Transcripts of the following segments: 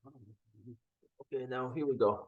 Okay, now here we go.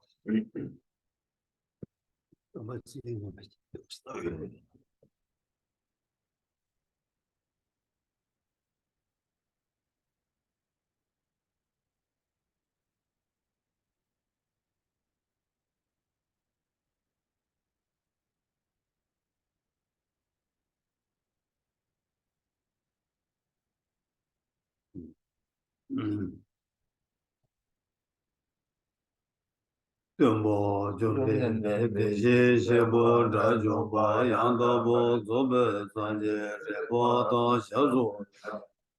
Tumbo Jumbe Beji Shebo Rajumba Yandabo Zobe Sanje Rebo Don Shazu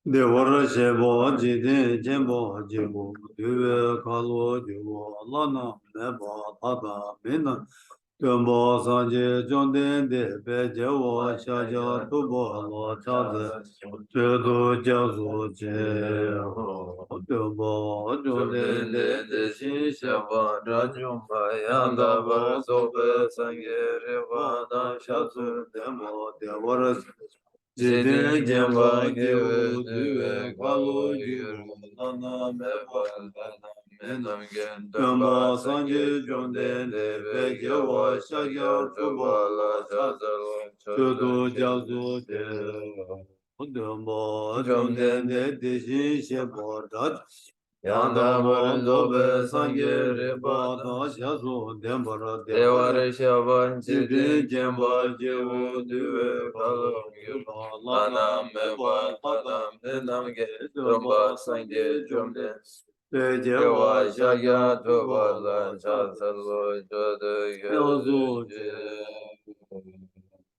Devara Shebo Jide Jembo Jebo Duve Kalo Jubo Lana Meba Tata Bina Tumbo Sanje Jonden De Bejewo Shaja Tubo Lo Chaze Chedu Jazu Je Tumbo Jonden De Shin Sheba Rajumba Yandabo Zobe Sanje Rebo Don Shazu Demo Devara Jidin jemba gewe duwe kalu yuru lana meba lana menam gen damba sanje jonde debe jewa shagya tuba la chazalo chudu jazu de damba jonde de deshin sheba rat yanda zobe sanje reba da shazu dembara deware shaba jidin jemba gewe duwe kalu yuru lana meba lana menam gen damba sanje jonde Jewa shagya tuba la chazalo chudu jazu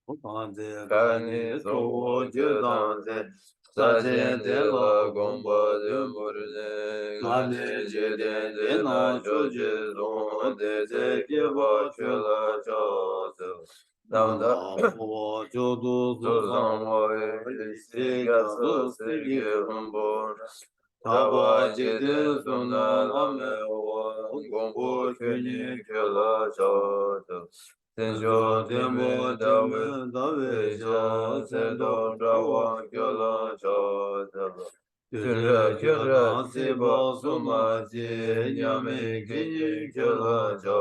Kani soho judanze Sachen de la gomba de murde Gane jede de na choje zon de ze kiba chula chase Namda mo chodu zuzan wa isi gasu sigi humbo Taba jede suna lame wa gombo chuni chula chase Tenjo tembo dame dave sha sedo drawa kyola cha telo. Tunra kyunra sipa suma ji nyame kinyi kyola cha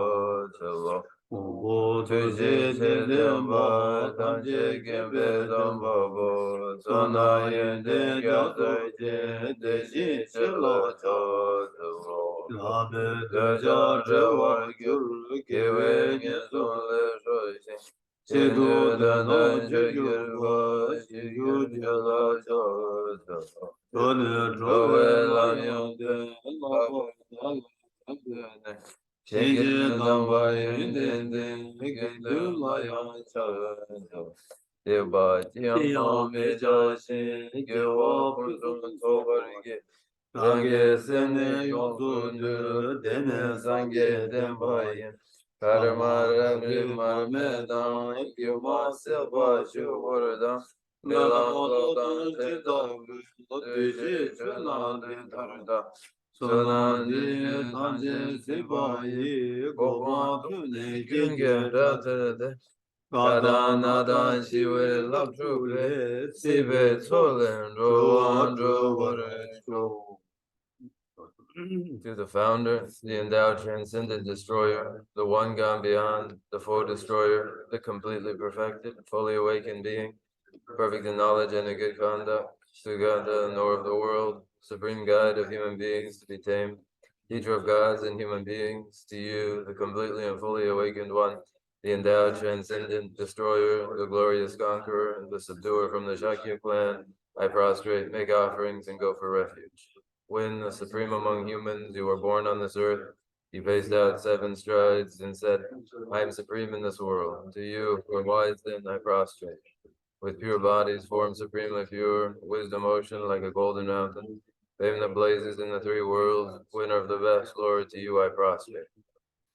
telo. Ugo tuji chedemba tamche kempe damba bo. Sona yende gyatso je deshi chela cha telo. Labe deja rewa gyuru kewe nyesun le shoishin. Chedu dana jagirva shigyu jala chata. Chone trove lamyo de lava dala. Shenje damba yendende gendu laya chata. Deva tiyamma meja shin gewa punzun tobarge. Range sene yonsundu dene sange dembayin. Karmar rimar medan yuma seba şuhurdan Melankodan çedavru Tüji çönan dintarda Sönan di tance sibayi Goban tüne genge ratırdı Kadanadan şive lapçule Sibe çolen rovan rovarı To the founder, the endowed transcendent destroyer, the one gone beyond, the full destroyer, the completely perfected, fully awakened being, perfect in knowledge and in good conduct, Sugata, knower of the world, supreme guide of human beings to be tamed, teacher of gods and human beings, to you, the completely and fully awakened one, the endowed transcendent destroyer, the glorious conqueror, the subduer from the Shakya clan, I prostrate, make offerings, and go for refuge. When, the supreme among humans, you were born on this earth, you paced out 7 strides and said, I am supreme in this world. To you, who are wise then, I prostrate. With pure bodies, formed supremely pure, wisdom ocean like a golden mountain, fame that blazes in the 3 worlds, winner of the best, Lord, to you I prostrate.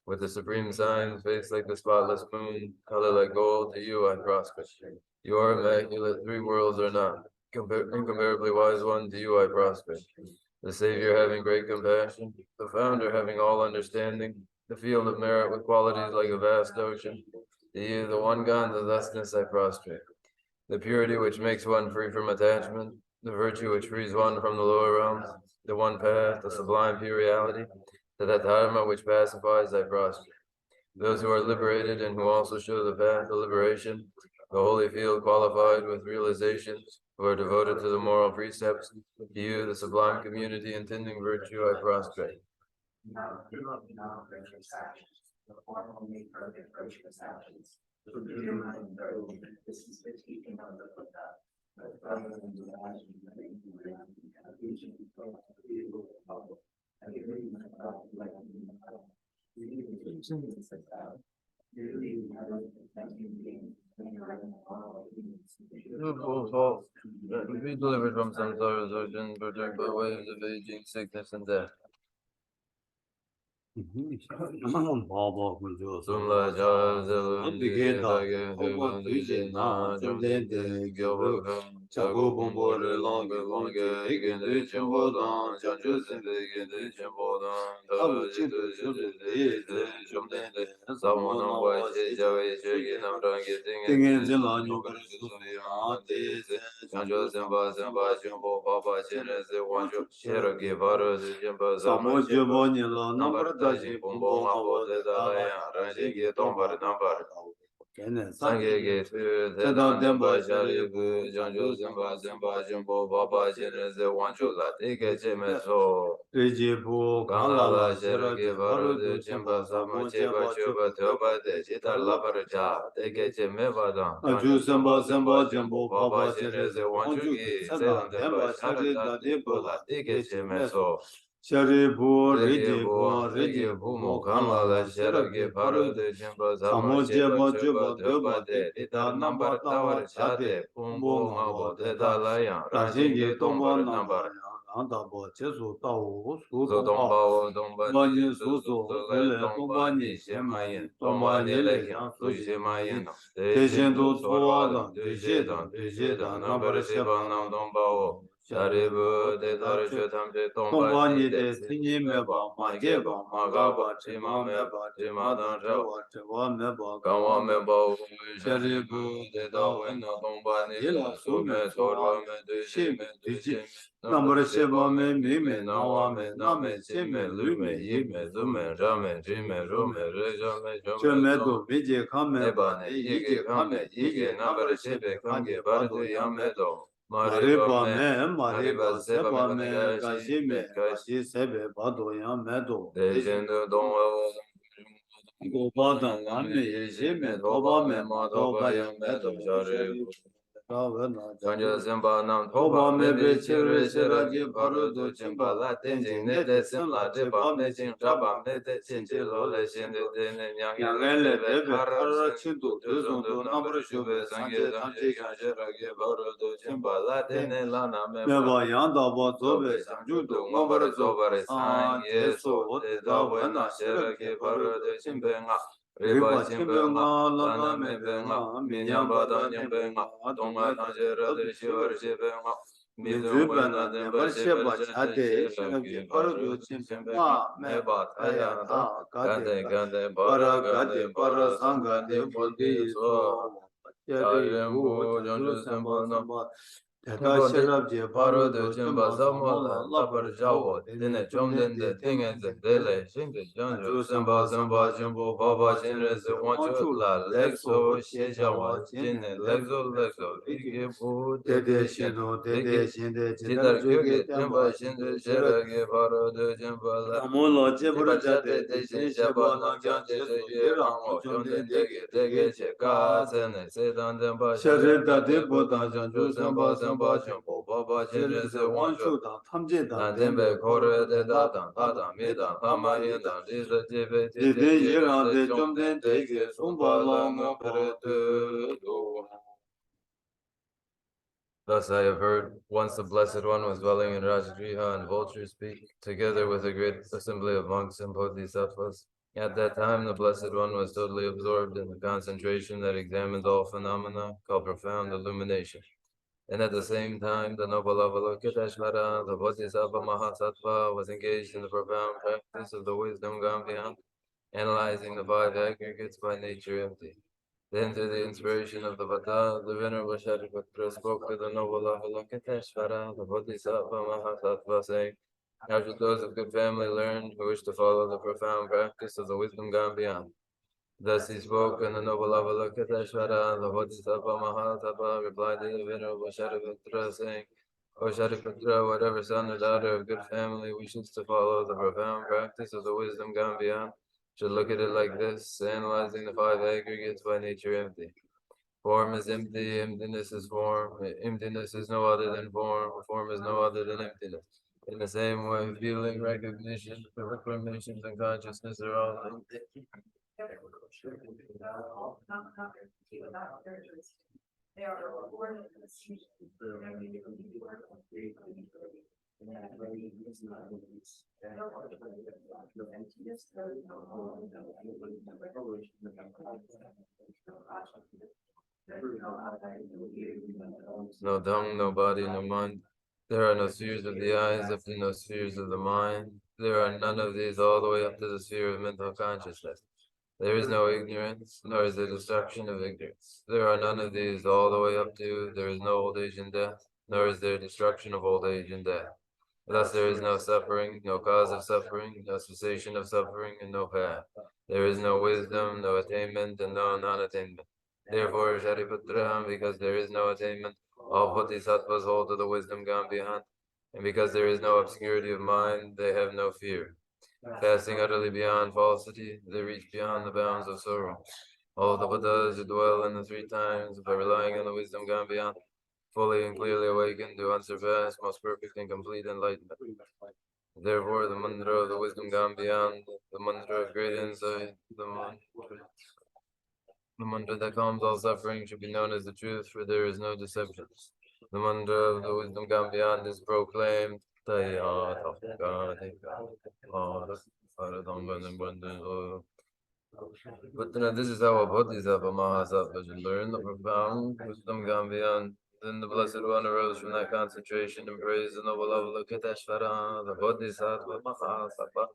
With the supreme signs, face like the spotless moon, color like gold, to you I prostrate. You are immaculate, 3 worlds are not. Incomparably wise one, to you I prostrate. The Savior having great compassion, the Founder having all understanding, the field of merit with qualities like a vast ocean. To you, the one God, the thusness I prostrate. The purity which makes one free from attachment, the virtue which frees one from the lower realms, the one path, the sublime pure reality, to that dharma which pacifies thy prostrate. Those who are liberated and who also show the path of liberation, the holy field qualified with realizations, who are devoted to the moral precepts, to you, the sublime community intending virtue, I prostrate. Be delivered from samsara's ocean, protect by waves of aging, sickness, and death. Sumla Jal Zelum Dage Hubun Duje Na Jumden De Gyobakum Chago Bumbore Longa Longa Gende Chimbodan Chanchu Sinde Gende Chimbodan Tala Jitu Jitu Jumden De Samonam Vache Jave Shegi Namrangi Dingen Jila Nyubar Suya De Chanchu Semba Semba Chimbo Papa Chene Se Wanchu Shera Gevara Jimba Zama Jimbo Nila Nambar Daji Bumbo Mabo De Dalaya Ranjigi Tombar Nambar Sange Gate Zedan Demba Shari Bu Janju Zemba Zemba Jimbo Baba Chene Se Wanchu La Tige Chemeso Rijibu Kalala Shera Gevara De Jimba Samo Cheba Chuba Toba De Jitar Labarja Tige Chemebadan Janju Zemba Zemba Jimbo Baba Chene Se Wanchu Gi Zedan Demba Shari Dadi Bula Tige Chemeso Sharibu, Rijibu, Rijibu, Mokala, la Sheragi, Paru, de Jimba, Samo, Jeba, Juba, Duba, de Dita, Number, Tower, Shade, Pumbo, Mabo, de Dalaya, Rajingi, Tomba, Number, Andabo, Chesu, Tao, Su, Tomba, Tomba, Bani, Susu, Zule, Tomba, Ni, Shemayin, Tomba, Nilekan, Sushemayin, Deshendu, Suadan, Dejedan, Number, Sheba, Nam, Tomba, Sharibu, de Tarshu, Tampe, Tomba, Ni, de Tini, Meba, Mageba, Magaba, Chima, Meba, Chima, Danjawa, Chiva, Meba, Kawa, Meba, Sharibu, de Dawena, Tomba, Nila, Sume, Torva, Me, Dushi, Me, Dushi, Number Sheba, Me, Mime, Nawa, Me, Name, Chime, Lume, Yime, Lume, Rame, Jime, Rume, Rejame, Jume, Vijay, Kame, Bane, Yige, Kame, Yige, Number Shebe, Kange, Bardu, Yamedo. Mariba me, Mariba seba me, Kashi me, Kashi sebe, Bado ya medo. Dejendo donwa Gopadan lame, Yeshi me, Toba me, Matoba ya medo, Shari. Janja Simba Nam Toba me, Bichiri, Shiragi, Parudu, Chimba, Latin, Nete, Simla, Tiba, Mejin, Jaba, Mete, Chinchi, Lole, Shindi, Yangele, Debe, Kara, Chindu, Tuzundu, Nambra, Shube, Sange, Tamji, Shiragi, Parudu, Chimba, Latin, Lana, Meba, Yanda, Zobe, Sanjudu, Mambra, Zobare, Sang, Yeso, Teta, Wena, Shiragi, Parudu, Chimbenga. Riba Chimbenga, Lana Mebenga, Minyamba Danyabenga, Donga Tanjera de Shivar Shibenga, Mizubana Nemba Shiva Chate, Shinabi Paradu Chimbenga, Meba Tayata, Gade Gade Para Gade Para Sanga de Bodi So, Jarimbo, Jonju Sembo Namba. Teta Shirabji Parudu Chimba Samola, Labar Jawo, Dine Chomden de Dingen Dele, Shingi Janju Semba Semba Jimbo Baba Jinres Wanchu La Lexo Shejawa Jine Lexo Lexo Ikibu Dede Shino Dede Shinde Jidar Jugi Jimba Shinde Shiragi Parudu Jimba Amola Jibra Jade Deshin Shaba Namjan Jesu Yirango Chomden Dege Dege Cheka Sene Sedan Demba Sharita Debo Janju Semba Semba Jimbo Baba Jinres Wanchu Nanjembe Kore de Datan Tata Mida Tama Yinda Lisa Jibe Dede Yiran de Jomden Dege Sumba Longo Peretu. Thus I have heard, once the Blessed One was dwelling in Rajagriha and vultures speak, together with a great assembly of monks and bodhisattvas. At that time, the Blessed One was totally absorbed in the concentration that examines all phenomena, called profound illumination. And at the same time, the noble Avalokiteshvara, the Bodhisattva Mahasattva, was engaged in the profound practice of the wisdom gone beyond, analyzing the five aggregates by nature empty. Then through the inspiration of the Vata, the Venerable Shariputra spoke to the noble Avalokiteshvara, the Bodhisattva Mahasattva, saying, how should those of good family learn who wish to follow the profound practice of the wisdom gone beyond? Thus he spoke, and the noble Avalokiteshvara, the Bodhisattva Mahasattva, replied to the Venerable Shariputra, saying, O Shariputra, whatever son or daughter of good family wishes to follow the profound practice of the wisdom gone beyond, should look at it like this, analyzing the five aggregates by nature empty. Form is empty, emptiness is form, emptiness is no other than form is no other than emptiness. In the same way, feeling, recognition, reclamations, and consciousness are all empty. No tongue, no body, no mind. There are no spheres of the eyes, up to no spheres of the mind. There are none of these all the way up to the sphere of mental consciousness. There is no ignorance, nor is there destruction of ignorance. There are none of these all the way up to, there is no old age and death, nor is there destruction of old age and death. Thus there is no suffering, no cause of suffering, no cessation of suffering, and no path. There is no wisdom, no attainment, and no non-attainment. Therefore, Shariputra, because there is no attainment, all bodhisattvas hold to the wisdom gone beyond. And because there is no obscurity of mind, they have no fear. Passing utterly beyond falsity, they reach beyond the bounds of sorrow. All the Buddhas who dwell in the three times by relying on the wisdom gone beyond, fully and clearly awakened to unsurpassed, most perfect and complete enlightenment. Therefore, the mantra of the wisdom gone beyond, the mantra of great insight, the mantra that calms all suffering should be known as the truth, for there is no deception. The mantra of the wisdom gone beyond is proclaimed. But this is how a bodhisattva mahasattva should learn the profound wisdom gone beyond. Then the Blessed One arose from that concentration and praised the noble Avalokiteshvara, the bodhisattva mahasattva,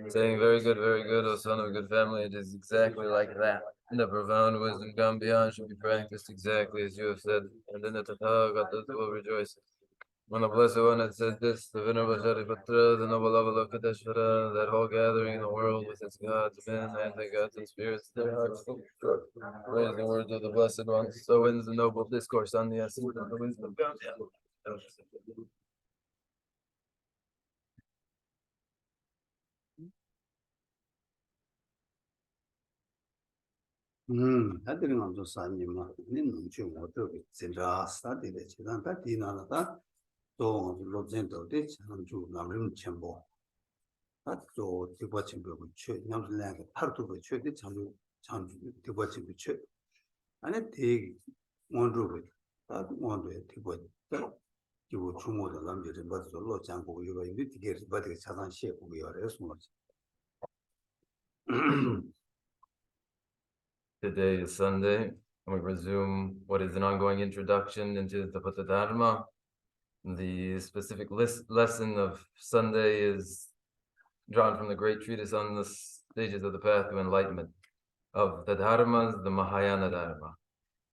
saying, very good, O son of good family, it is exactly like that. The profound wisdom gone beyond should be practiced exactly as you have said, and then the Tathagatas will rejoice. When the Blessed One had said this, the Venerable Shariputra, the noble Avalokiteshvara, that whole gathering in the world with its gods, men, anti-gods, and spirits, their hearts full of joy, praise the words of the Blessed One. So ends the noble discourse on the essence of the wisdom gone beyond. 다들 먼저 사님아, 니는 좀 어떻게 진짜 사디데 지난 다 디나나다 또 로젠도 데 참주 남림 첨보 또 디바 첨보고 최 냠슬랭게 파르토고 최데 참주 디바 첨보 최 안에 대 원로고 다 원로에 디바 기부 중모도 남들이 맞서 로장고 이거 인디 디게 바데 차단 시에고 요래서 뭐지 Today is Sunday, and we resume what is an ongoing introduction into the Buddha Dharma. The specific lesson of Sunday is drawn from the great treatise on the stages of the path to enlightenment. Of the Dharmas, the Mahayana Dharma.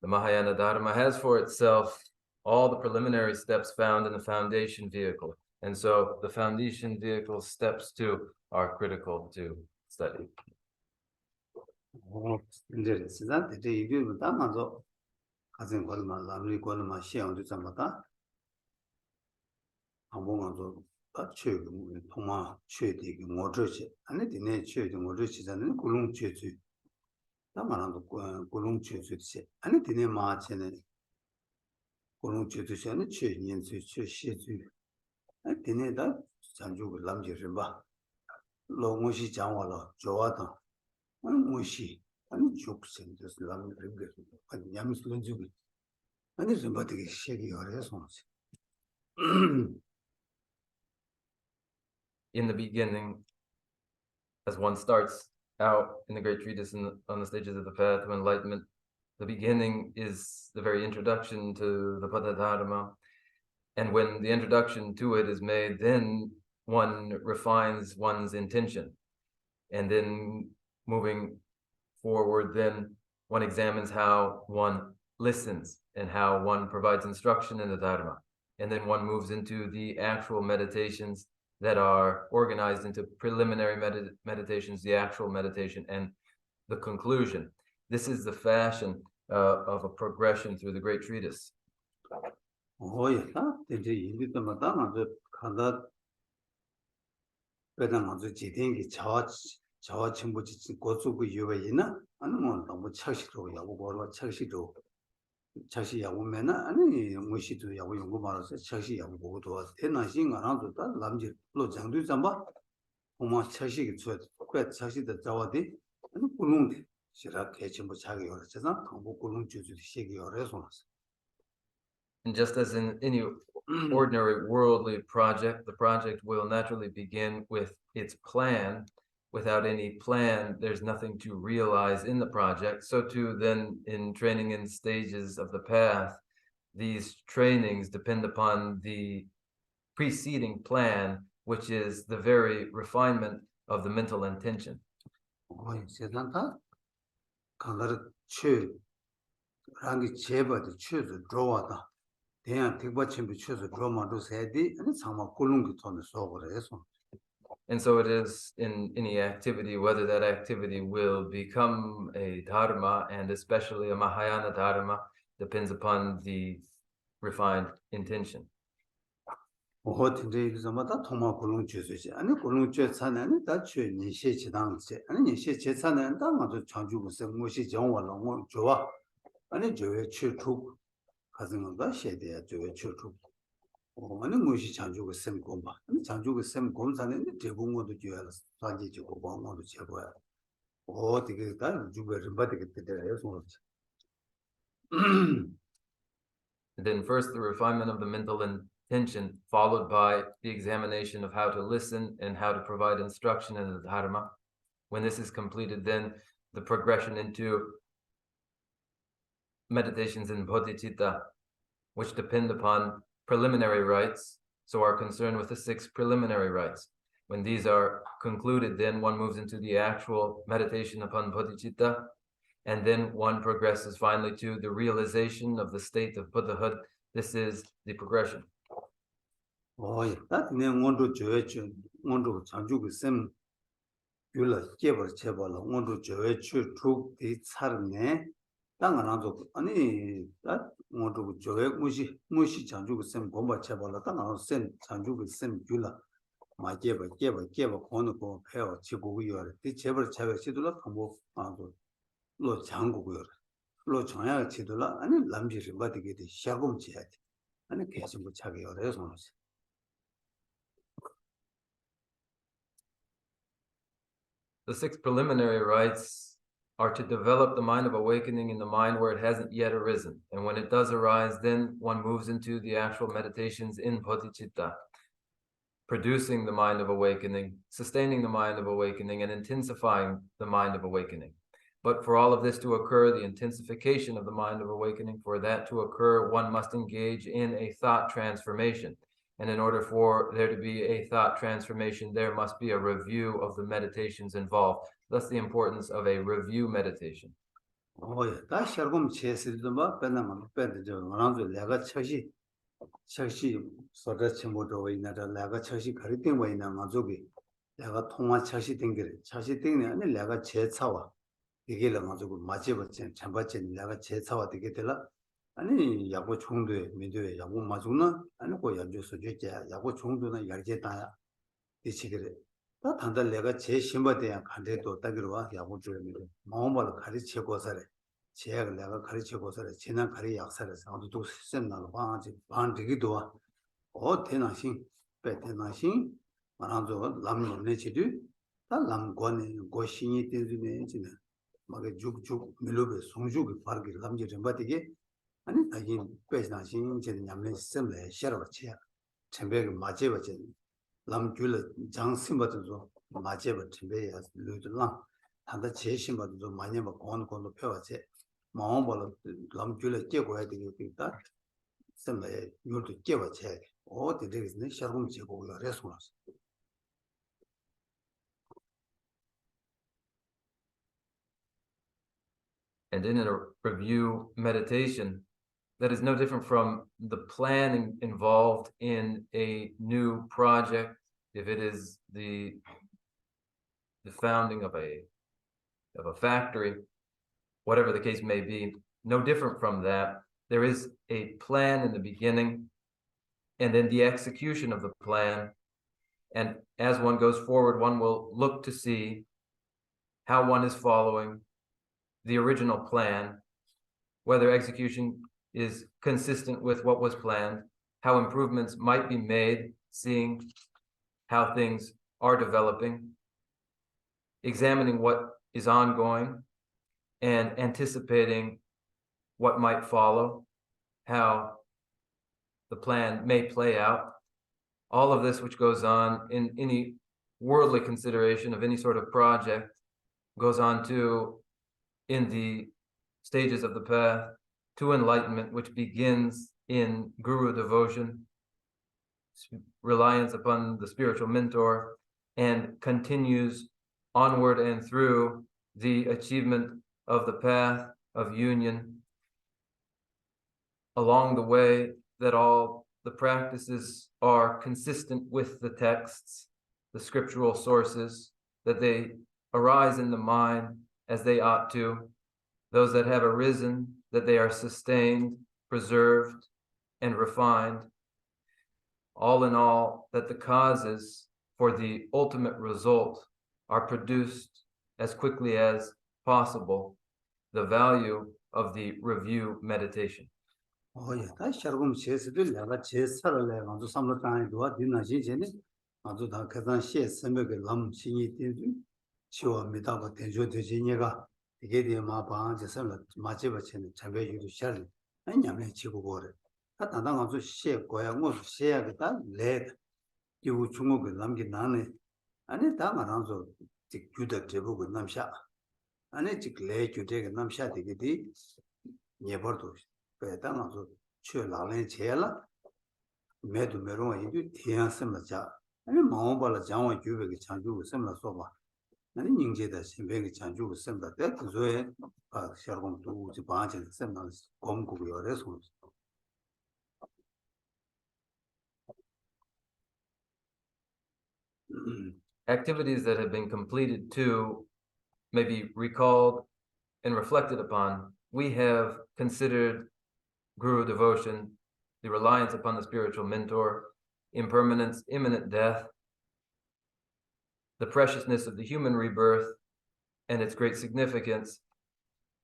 The Mahayana Dharma has for itself all the preliminary steps found in the foundation vehicle. And so the foundation vehicle steps too are critical to study. 이제 진짜 이제 이게 다 먼저 가진 걸만 남리 걸만 시험도 잡았다. 한번 먼저 다 최고 통화 최대기 모저지 아니 되네 최대 모저지잖아요. 굴롱 최주. 다 말한도 굴롱 최주지. 아니 되네 마체네. 굴롱 최주시는 최년 최시주. 아니 되네 다 장주고 남지를 봐. 로무시 장화로 좋아다. 무시 아니 죽생 just 람림 아니 냠슬은 죽이 아니 좀 어떻게 시기 어려서 In the beginning, as one starts out in the great treatise on the stages of the path to enlightenment, the beginning is the very introduction to the Buddha Dharma. And when the introduction to it is made, then one refines one's intention. And then moving forward, then one examines how one listens and how one provides instruction in the Dharma. And then one moves into the actual meditations that are organized into preliminary meditations, the actual meditation, and the conclusion. This is the fashion of a progression through the great treatise. Oh, yeah, that's the Madonna, the 차시 야구면은 아니 무시도 야구 연구 말아서 차시 야구 보고도 대나신 안도 다 남지 로 장도 잠바 엄마 차시기 줘. 그 차시도 자와디 아니 꿀웅데 시라 개침부 자기 열어서 통보 꿀웅 주주 시기 열어서 And just as in any ordinary worldly project, the project will naturally begin with its plan. Without any plan, there's nothing to realize in the project. So too, then in training in stages of the path, these trainings depend upon the preceding plan, which is the very refinement of the mental intention. 세단다 강가르 최 랑기 제바도 최도 들어와다 대한 택받침비 최도 들어만도 세디 아니 상마 꿀웅기 돈을 쏘고래 해서 And so it is in any activity, whether that activity will become a dharma, and especially a Mahayana dharma, depends upon the refined intention. 아니 무시 장주고 셈 곰바 아니 장주고 셈 곰사는 대공모도 줘야 산지지고 공모도 제거야 되게 다 주베를 받게 되더라요 손으로 Then first the refinement of the mental intention, followed by the examination of how to listen and how to provide instruction in the dharma. When this is completed, then the progression into meditations in bodhicitta, which depend upon preliminary rites, so are concerned with the 6 preliminary rites. When these are concluded, then one moves into the actual meditation upon bodhicitta, and then one progresses finally to the realization of the state of Buddhahood. This is the progression. that's the 원도 저해주 원도 장주고 셈 율라 깨버 제발로 원도 저해주 tuk이 차르네 당하나도 아니 다 원도 저해 무시 장주고 셈 공부 제발로 당하나 셈 장주고 셈 율라 마제버 깨버 권고 배워 지고요 이 제발 제가 시도라 통보 아도 로 장고고요 로 정야 지도라 아니 남지를 받게 돼 시작금 지야 돼 아니 계속 못 차게 어려서 The 6 preliminary rites are to develop the mind of awakening in the mind where it hasn't yet arisen. And when it does arise, then one moves into the actual meditations in bodhicitta, producing the mind of awakening, sustaining the mind of awakening, and intensifying the mind of awakening. But for all of this to occur, the intensification of the mind of awakening, for that to occur, one must engage in a thought transformation. And in order for there to be a thought transformation, there must be a review of the meditations involved. Thus the importance of a review meditation. 다 시작금 제스도 뭐 변나만 변되죠. 원한도 내가 처시 소다 침모도 있나다 내가 처시 거리된 거 있나 가지고 내가 통화 처시 된게 처시 된게 아니 내가 제차와 이게 가지고 맞이버진 참바진 내가 제차와 되게 되라 아니 야고 총도에 미도에 야고 맞으나 아니 고 연주서 주제 야고 총도는 열제다야 이치그래 다 단달 내가 제 신바대야 간데도 따기로 와 야고 주면 마음을 가르치고서래 제가 내가 가르치고서래 지난 가리 약사를 아무도 system나로 방지 반되기도 와 대나신 배대나신 말한저 남녀네 지도 다 남권의 고신이 되는 지는 막에 죽죽 밀로베 송죽이 파르기 남지 좀 받게 아니 아기 배나신 제는 냠네 system에 셔러치야 챔베가 맞제버지 람귤 장심바도 맞제버 챔베야 루드랑 한다 제심바도 많이 뭐 권권도 펴와지 마음벌 람귤에 깨고야 되겠다 셈에 요도 깨와지 되겠네 셔럼 제고야 레스마스 And in a review meditation, that is no different from the planning involved in a new project, if it is the founding of a factory, whatever the case may be, no different from that. There is a plan in the beginning, and then the execution of the plan. And as one goes forward, one will look to see how one is following the original plan, whether execution is consistent with what was planned, how improvements might be made, seeing how things are developing, examining what is ongoing, and anticipating what might follow, how the plan may play out. All of this which goes on in any worldly consideration of any sort of project goes on to in the stages of the path to enlightenment, which begins in guru devotion, reliance upon the spiritual mentor, and continues onward and through the achievement of the path of union. Along the way, that all the practices are consistent with the texts, the scriptural sources, that they arise in the mind as they ought to. Those that have arisen, that they are sustained, preserved, and refined. All in all, that the causes for the ultimate result are produced as quickly as possible. The value of the review meditation. Oh yeah, that shargum chesdu laga chesarale anzu samla tan do dinna jinjene anzu da kadan she sembe lam sinyi tindu chiwa midaba tenjo de jinyega dige de ma ba je samla ma je ba chen chambe yu shar anyame chigo gore ta ta dang anzu she goya ngo she ya da le yu chungo ge lam gi nane ani ta ma anzu tik juda tebu ge namsha ani tik le jude ge namsha dige di nyebordo 배당 아주 최라는 제라 매도 매로 이도 대한섬자 아니 마음발라 장원 규백의 장주고 섬라 써봐 아니 닝제다 신백의 장주고 섬다 대도에 아 샤공 도지 바제 섬나 공국이 어려서 Activities that have been completed too may be recalled and reflected upon. We have considered guru devotion, the reliance upon the spiritual mentor, impermanence, imminent death, the preciousness of the human rebirth, and its great significance,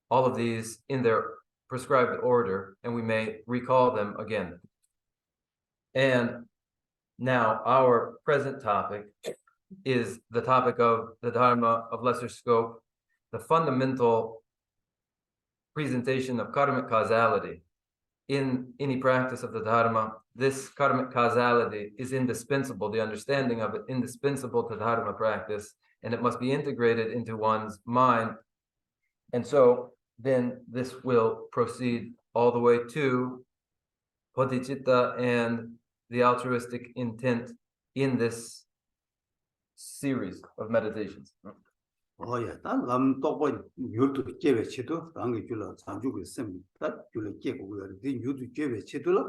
all of these in their prescribed order, and we may recall them again. And now our present topic is the topic of the Dharma of lesser scope, the fundamental presentation of karmic causality. In any practice of the Dharma, this karmic causality is indispensable, the understanding of it indispensable to Dharma practice, and it must be integrated into one's mind. And so then this will proceed all the way to bodhicitta and the altruistic intent in this series of meditations. Oh yeah, that lam tokbo yudu jebe chido rangi jula sanjugo sem that jula jego we are the yudu jebe chido la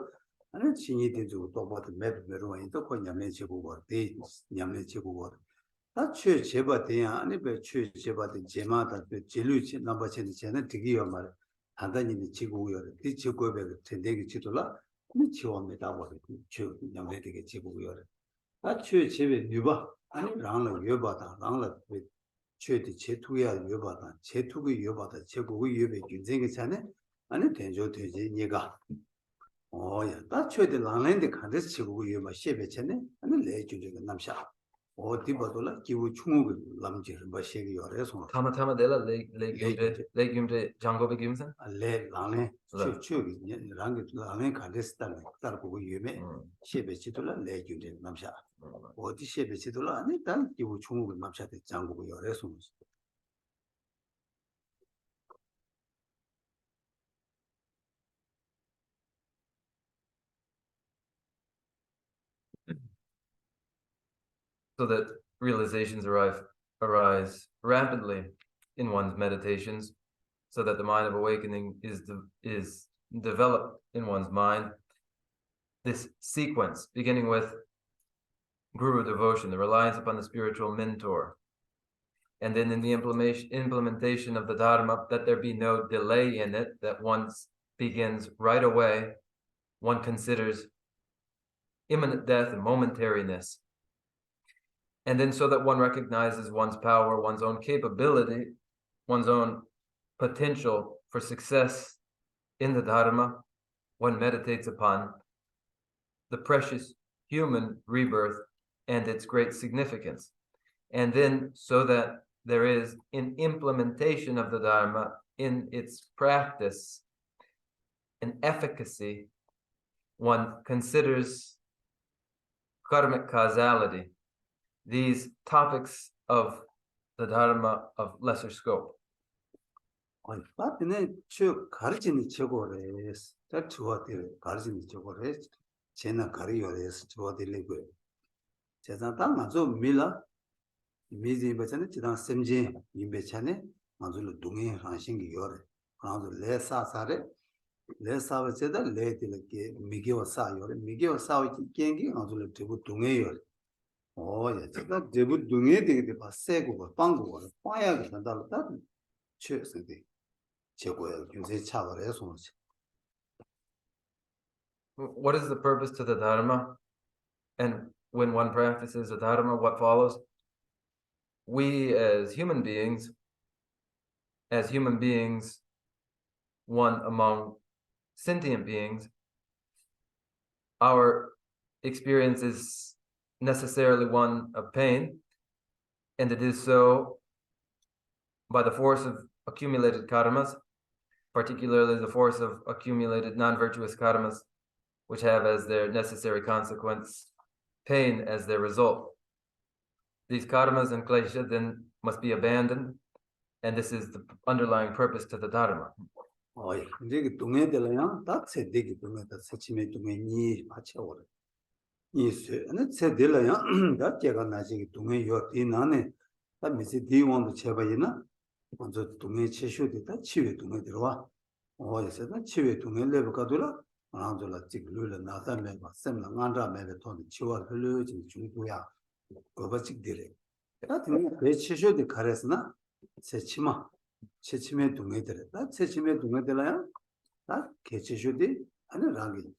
and chinyi de ju tokbo de med mero into ko nyame chego go de nyame chego go that che cheba de ani be che cheba de jema da be jelu chi namba chen chen digi yo mar handani ni chego go de chego be tende gi chido la ni chiwa me da bo che nyame de ge chego go that che chebe nyuba ani rangla yoba da rangla 최대 제투야 여바다 제투의 여바다 제국의 여배 균쟁이 차네 아니 된조 되지 얘가 어야 나 최대 랑랜데 칸데스 제국의 여바 셰베 차네 아니 레주주가 남샤 어디 봐도라 기부 충옥을 남지를 뭐 셰기 열에서 타마 데라 레김데 장고베 김선 알레 랑레 최최 랑게 랑레 칸데스 따르고 여배 셰베 지도라 레주주 남샤 어디 셰베 지도라 아니 단 기부 충옥을 남샤데 장고고 열에서 so that realizations arise rapidly in one's meditations. so that the mind of awakening is developed in one's mind. This sequence, beginning with guru devotion, the reliance upon the spiritual mentor, and then in the implementation of the Dharma, that there be no delay in it, that one begins right away, one considers imminent death and momentariness. And then so that one recognizes one's power, one's own capability, one's own potential for success in the Dharma, one meditates upon the precious human rebirth and its great significance. And then so that there is an implementation of the Dharma in its practice, an efficacy, one considers karmic causality, these topics of the Dharma of lesser scope. 빠트네 저 가르치는 최고래스. 다 좋아들 가르치는 최고래스. 제나 가르요래스 좋아들리고. 제자다 맞아 밀라 미지 버전에 지단 셈제 임베찬에 맞을 동에 한신기 요래. 그래서 레사사레 레사버제다 레들게 미게와 사요래. 미게와 사오기 깽기 맞을 되고 동에 요래. 예, 제가 대부 동에 되게 봤세고 빵고 빠야게 된다다. 최선데. What is the purpose to the Dharma? And when one practices the Dharma, what follows? We as human beings, one among sentient beings, our experience is necessarily one of pain, and it is so by the force of accumulated karmas, particularly the force of accumulated non-virtuous karmas, which have as their necessary consequence pain as their result. These karmas and klesha then must be abandoned, and this is the underlying purpose to the Dharma. 먼저 동해 체쇼되다 치외 동해 들어와 어디서든 치외 동해 레버가도라 아한절라 찍르르 나다메 바셈나 안라메베 돈 치와 흘르지 중고야 거버직들이 같은 배 체쇼데 가레스나 세치마 체치메 동해들 다 체치메 동해들이야 다 개체쇼데 아니 라기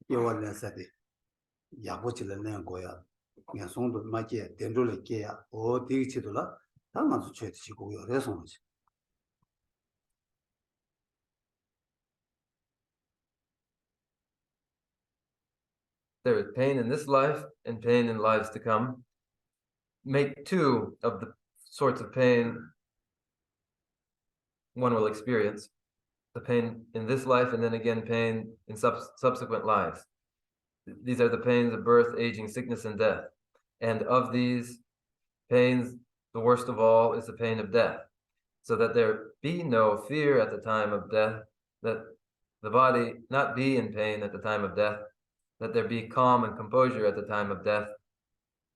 여월내서데 야보질내는 거야 그냥 송도 맞게 된돌에 깨야 어디치도라 당만수 죄지고 요래서 There is pain in this life and pain in lives to come. Make two of the sorts of pain one will experience. The pain in this life and then again pain in subsequent lives. These are the pains of birth, aging, sickness, and death. And of these pains, the worst of all is the pain of death, so that there be no fear at the time of death, that the body not be in pain at the time of death, that there be calm and composure at the time of death,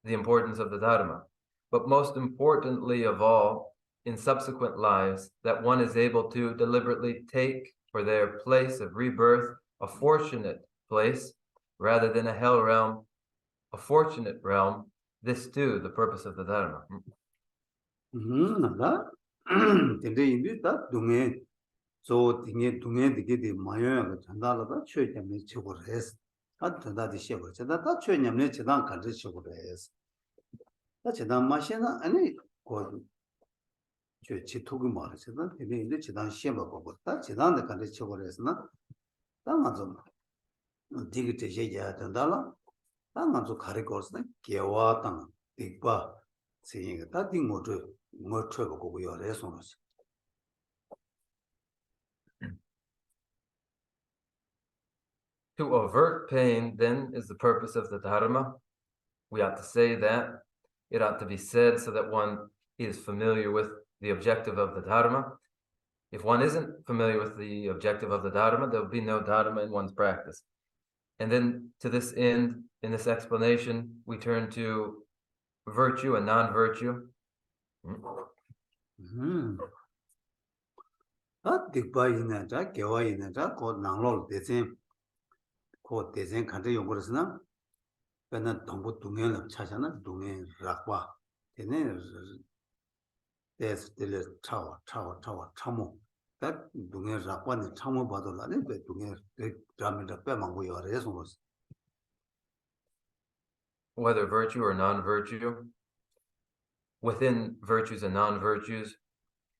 the importance of the Dharma. But most importantly of all, in subsequent lives, that one is able to deliberately take for their place of rebirth a fortunate place, rather than a hell realm, a fortunate realm. This too, the purpose of the Dharma. 나 근데 이미다 동해 저 등에 되게 마요가 전달하다 최점에 치고래스 아다다디 시고 저다 최념에 지단 간지 치고래스 나 지단 마시나 아니 고 지토그 말이잖아 근데 이제 지단 시험을 보고 다 지단데 간지 치고래스나 당만좀 되게 되게 된다라 당만좀 가리고스나 개와당 빅바 세인가 다 딩모드 뭐 쳐보고 요래서 To avert pain, then, is the purpose of the Dharma. We ought to say that. It ought to be said so that one is familiar with the objective of the Dharma. If one isn't familiar with the objective of the Dharma, there will be no Dharma in one's practice. And then to this end, in this explanation, we turn to virtue and non-virtue. 다 딕바이나 자 개와이나 자 고 낭로 대신 고 대신 간데 용거스나 그는 동부 동해를 찾아나 동해 락과 되네 데스들 차와 참모 다 동해 락과는 참모 받으라네 그 동해 드라마를 빼망고 요래서 Whether virtue or non-virtue, within virtues and non-virtues,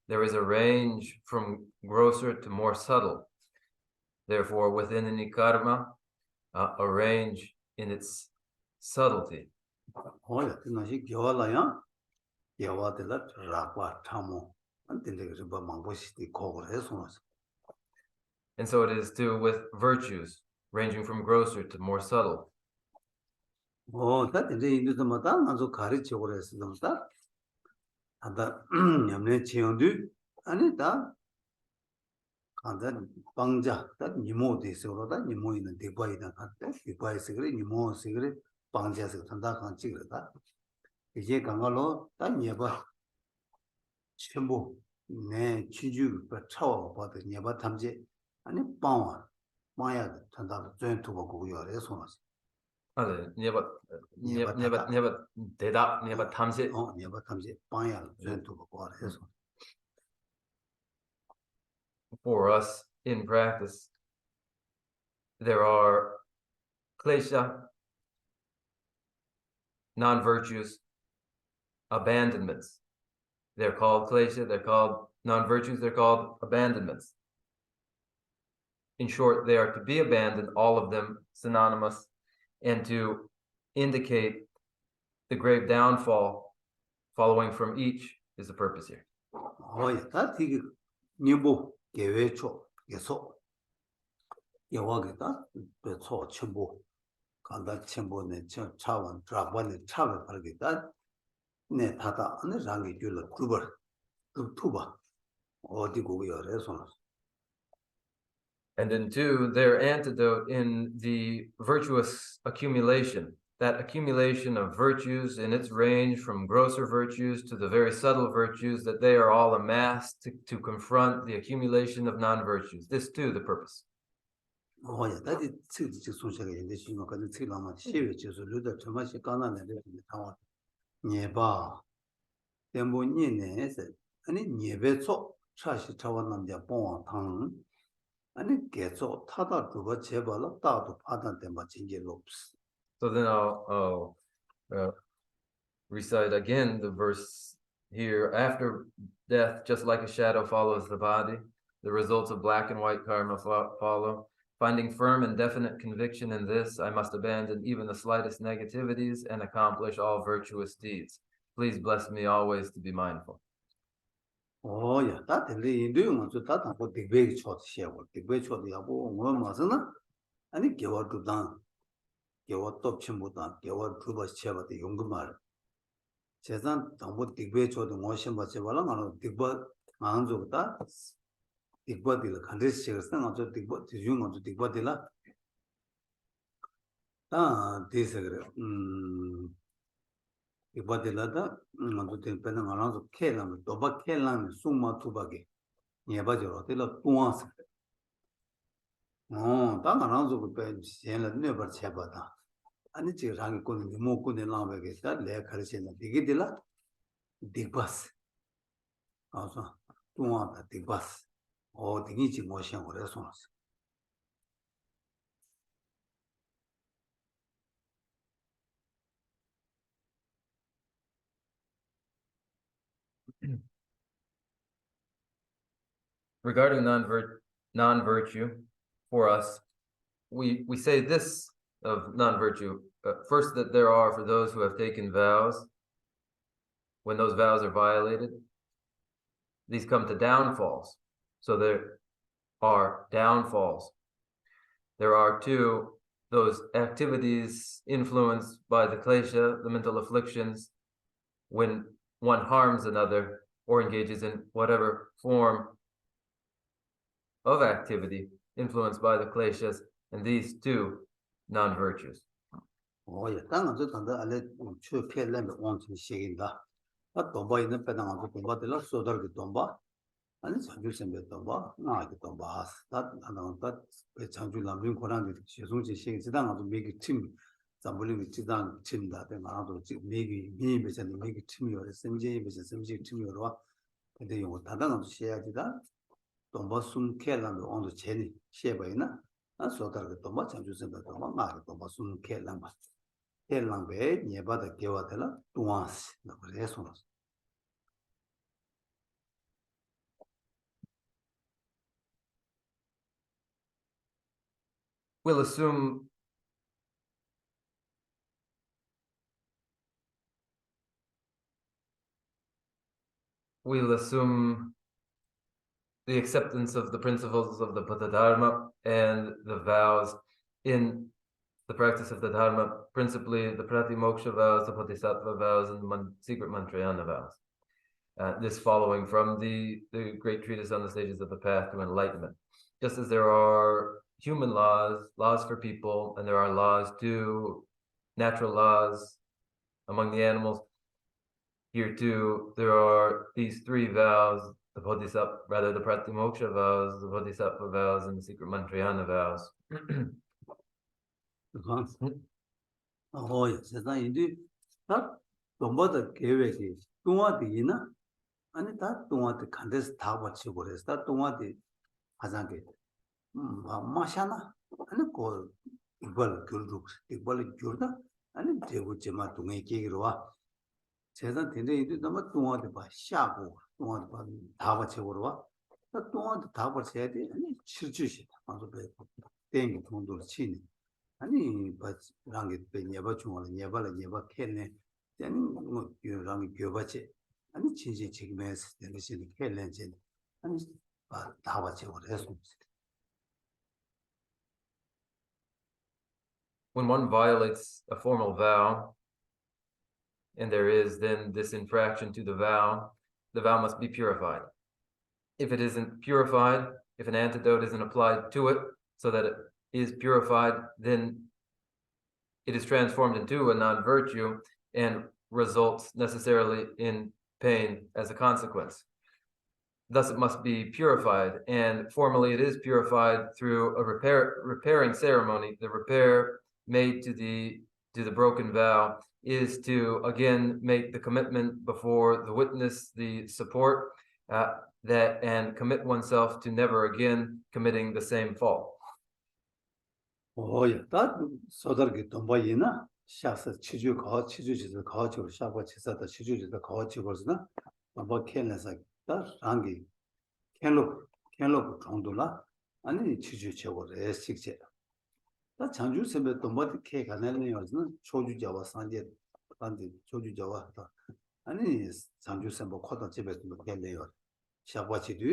there is a range from grosser to more subtle. Therefore, within any karma, a range in its subtlety. 어야 그것이 겨와라야 겨와들라 락과 참모 안된데 그 망보시디 고를 해서 And so it is too with virtues, ranging from grosser to more subtle. 다 이제 인도마다 아주 가르쳐 그랬습니다. 한다 냠내 지용도 아니다. 간다 방자 다 니모도 있어로다 니모 있는 대바이다 갔다 대바이스 그래 니모스 그래 방자스 한다 간 찍으다. 이제 강가로 다 니바 전부 내 취주 차와 봐도 니바 탐지 아니 빵와 마야 한다 전투고 고요래 손어서 대답, 탐색. 빵야 전투고 고래서 For us in practice, there are klesha, non-virtues, abandonments. They're called klesha, they're called non-virtues, they're called abandonments. In short, they are to be abandoned, all of them synonymous, and to indicate the grave downfall following from each is the purpose here. 다 되게 니보 계획초 계속 여와겠다 초 첨부 간다 첨부네 차원 드라반네 차를 벌겠다 네 다다 어느 장이 줄을 두벌 두바 어디 고요래서 And then two, their antidote in the virtuous accumulation, that accumulation of virtues in its range from grosser virtues to the very subtle virtues, that they are all amassed to confront the accumulation of non-virtues. This too, the purpose. 야, 다들 즉 소식이 있는데 지금 가는 책이라면 시외 제수 르다 정말시 가난한데 나와 예바 때문에네서 아니 예배초 차시 차원 남자 봉탕 아니 계속 타다 두고 제발로 따도 받았는데 뭐 진짜로 없어. So then I'll recite again the verse here. After death, just like a shadow follows the body, the results of black and white karma follow. Finding firm and definite conviction in this, I must abandon even the slightest negativities and accomplish all virtuous deeds. Please bless me always to be mindful. 야, 다 들리 인도는 저 다다 뭐 되게 좋으시고 되게 좋으시고 뭐 맞으나 아니 개월도당 개월 덮침보다 개월 두번 쳐봐도 용금말 재산 당보 되게 좋도 모션 받지 말라 나는 되게 안 좋다 되게들 간데시가 상아저 되게 중요한 되게들라 아 되세 그래 이바들라다 먼저 된배는 알아서 캐라면 도박 캐라면 숨마 투박에 예바죠 될라 또와서 당 알아서 그배 현을 내버 쳐봐다 아니 지금 장이 거는 못 거는 나베게다 내 가르치는 되게 될라 디바스 아서 또와다 디바스 되게 지 모션 그래서 Regarding non-virtue, for us, we say this of non-virtue. First, that there are, for those who have taken vows, when those vows are violated, these come to downfalls. So there are downfalls. There are two, those activities influenced by the klesha, the mental afflictions, when one harms another or engages in whatever form of activity influenced by the kleshas, and these two non-virtues. 야, 땅은 단다 알레 추패려면 원치 시긴다. 아 돈바 있는 배당하고 돈바들라 쏟아르게 돈바. 아니 장주 선배도 봐 나기도 봐 나는 다 장주 람림 고랑이 최종지 시기 지당하고 미기 팀 잠불림 지당 팀다 대 나도 지금 미기 미비전 미기 팀이요 선제 비전 선제 팀이요 근데 이거 다당도 시야지다 동바숨 켈란도 온도 제니 시에바이나 아 소다르게 동바 장주 선배도 막 나기 동바숨 켈란 봐 켈란 배 예바다 개와들라 동아스 나 그래서 We'll assume the acceptance of the principles of the Buddha Dharma and the vows in the practice of the Dharma, principally the Pratimoksha vows, the Bodhisattva vows, and the secret Mantrayana vows. This following from the great treatise on the stages of the path to enlightenment. Just as there are human laws for people, and there are laws natural laws among the animals, here too, there are these three vows, the Pratimoksha vows, the Bodhisattva vows, and the secret Mantrayana vows. 세상인데 다 동바다 계획이 동화되기나 아니 다 동화돼 간데서 다 받치고 그래서 다 동화돼 하장게 마샤나 아니 고 이걸 교육 이걸 교다 아니 대부제마 동에 계기로 와 세상 된데 이제 너무 동화돼 봐 샤고 동화돼 봐다 받치고 와 동화돼 다 받쳐야 돼 아니 실주시다 아주 배 땡이 돈도 치니 아니 랑게 베냐바 중앙에 예바 켈네 아니 뭐 랑게 교바체 아니 진짜 지금에서 되는 켈렌제 아니 다 받쳐 그래서 When one violates a formal vow, and there is then this infraction to the vow must be purified. If it isn't purified, if an antidote isn't applied to it so that it is purified, then it is transformed into a non-virtue and results necessarily in pain as a consequence. Thus, it must be purified, and formally it is purified through a repairing ceremony. The repair made to the broken vow is to again make the commitment before the witness, the support, and commit oneself to never again committing the same fault. 오야 다 소더게 돈바이나 샤스 치주지도 가지고 샤고 치사다 치주지도 가지고서나 뭐 켈레서 다 랑기 켈로 정도라 아니 치주 최고로 에식제 다 장주 선배 돈바디 케 가능한 요즈는 초주자와 상제 단지 초주자와 아니 장주 선배 코다 집에서 켈레요 샤바치도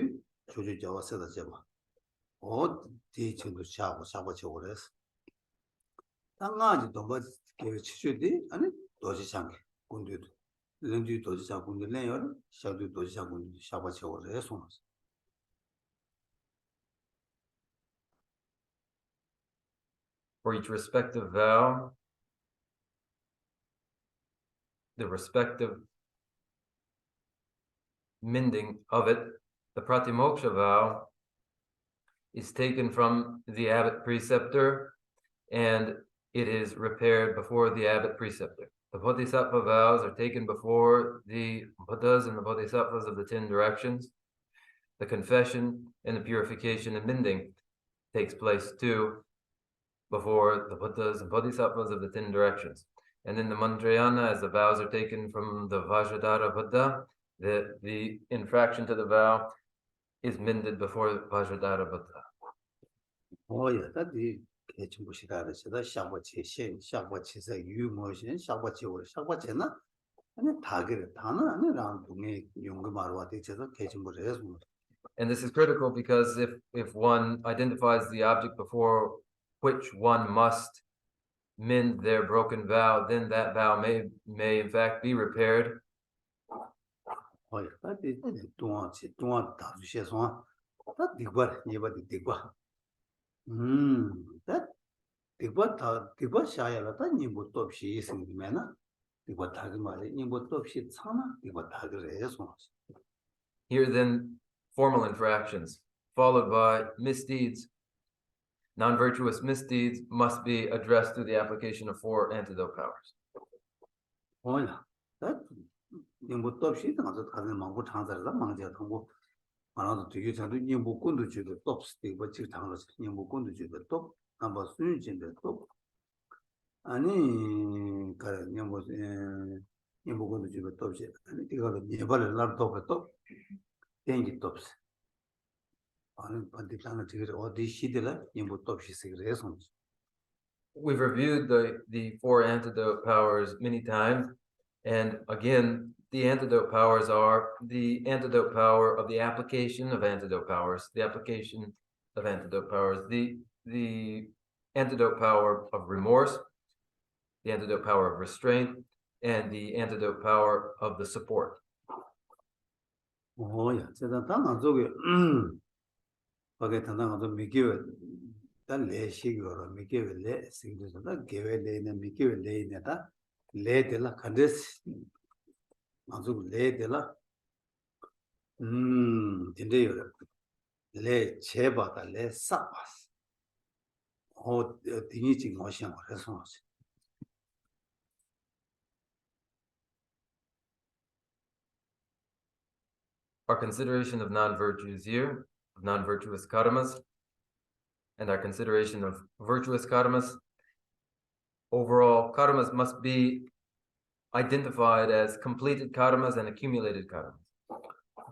초주자와 세다 제바 대체도 샤고 쳐오래서 당가지 도바 치주디 아니 도지상 군들도 렌지 도지상 군들래요 샤도 도지상 군들 샤바 쳐오래서 For each respective vow, the respective mending of it, the Pratimoksha vow is taken from the abbot preceptor and it is repaired before the abbot preceptor. The Bodhisattva vows are taken before the Buddhas and the Bodhisattvas of the 10 directions. The confession and the purification and mending takes place too before the Buddhas and Bodhisattvas of the 10 directions. And in the Mantrayana, as the vows are taken from the Vajradhara Buddha, the infraction to the vow is mended before the Vajradhara Buddha. 오야 다디 개침부시다를 세다 샤바치 샤바치서 유모신 샤바치오를 샤바치나 아니 다게를 다는 아니랑 동에 용금하러 대체서 개침부를 해서 And this is critical because if one identifies the object before which one must mend their broken vow, then that vow may in fact be repaired. 오야 다디 동안 다주셔서 다 디과 예바디 디과 다 디과 샤야라다 니부터 없이 있으면은 디과 다그 말에 니부터 없이 참아 디과 다그래서 Here then formal infractions, followed by misdeeds. Non-virtuous misdeeds must be addressed through the application of 4 antidote powers. Oh yeah, that nimbu topshi da zo kazen mangu changzar da mangja thongo manado tyu chandu nimbu kundu ju de tops de ba chi thanglo nimbu kundu ju de top namba sun jin de top ani kare nimbu kundu ju de topshi ani tiga lo nebal lar top top tengi tops ani pandi plana tigre odi shidela nimbu topshi sigre son. We've reviewed the 4 antidote powers many times, and again, the antidote powers are the antidote power of the application of antidote powers, the application of antidote powers, the antidote power of remorse, the antidote power of restraint, and the antidote power of the support. Oh yeah, 제가 당한 저기 거기에 당한 저 미기회 단 레시기로 미기회 레 생겨서다 개회레는 미기회 레이네다 레데라 칸데스 아주 레데라 근데요 레 제바다 레 사바스 디니지 모션 그래서 Our consideration of non-virtues here, of non-virtuous karmas, and our consideration of virtuous karmas. Overall, karmas must be identified as completed karmas and accumulated karmas.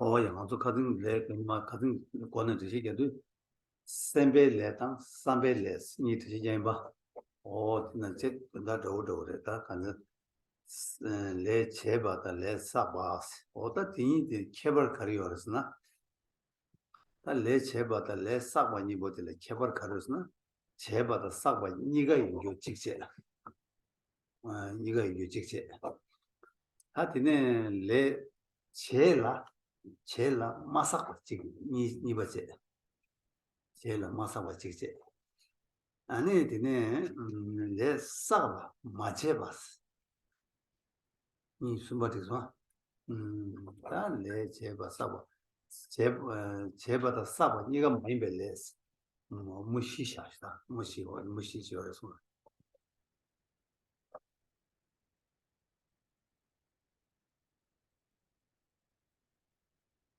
Oh yeah, 아주 가든 레 그마 가든 권은 드시게도 셈벨레당 삼벨레스 니 드시게 봐. 나 제, 나 저다 간다. 레 제바다 레 사바스 오다 디니 케벌 카리오스나 다레 제바다 레 사바니 보들 케벌 카리오스나 제바다 사바 니가 이거 직제 니가 이거 직제 하티네 레 제라 마사바 직 니바제 제라 마사바 직제 아니 디네 레 사바 마제바스 이 숨바티서 다레 제바 사바 제바다 사바 니가 많이 벨레스 무시샤시다 무시지어서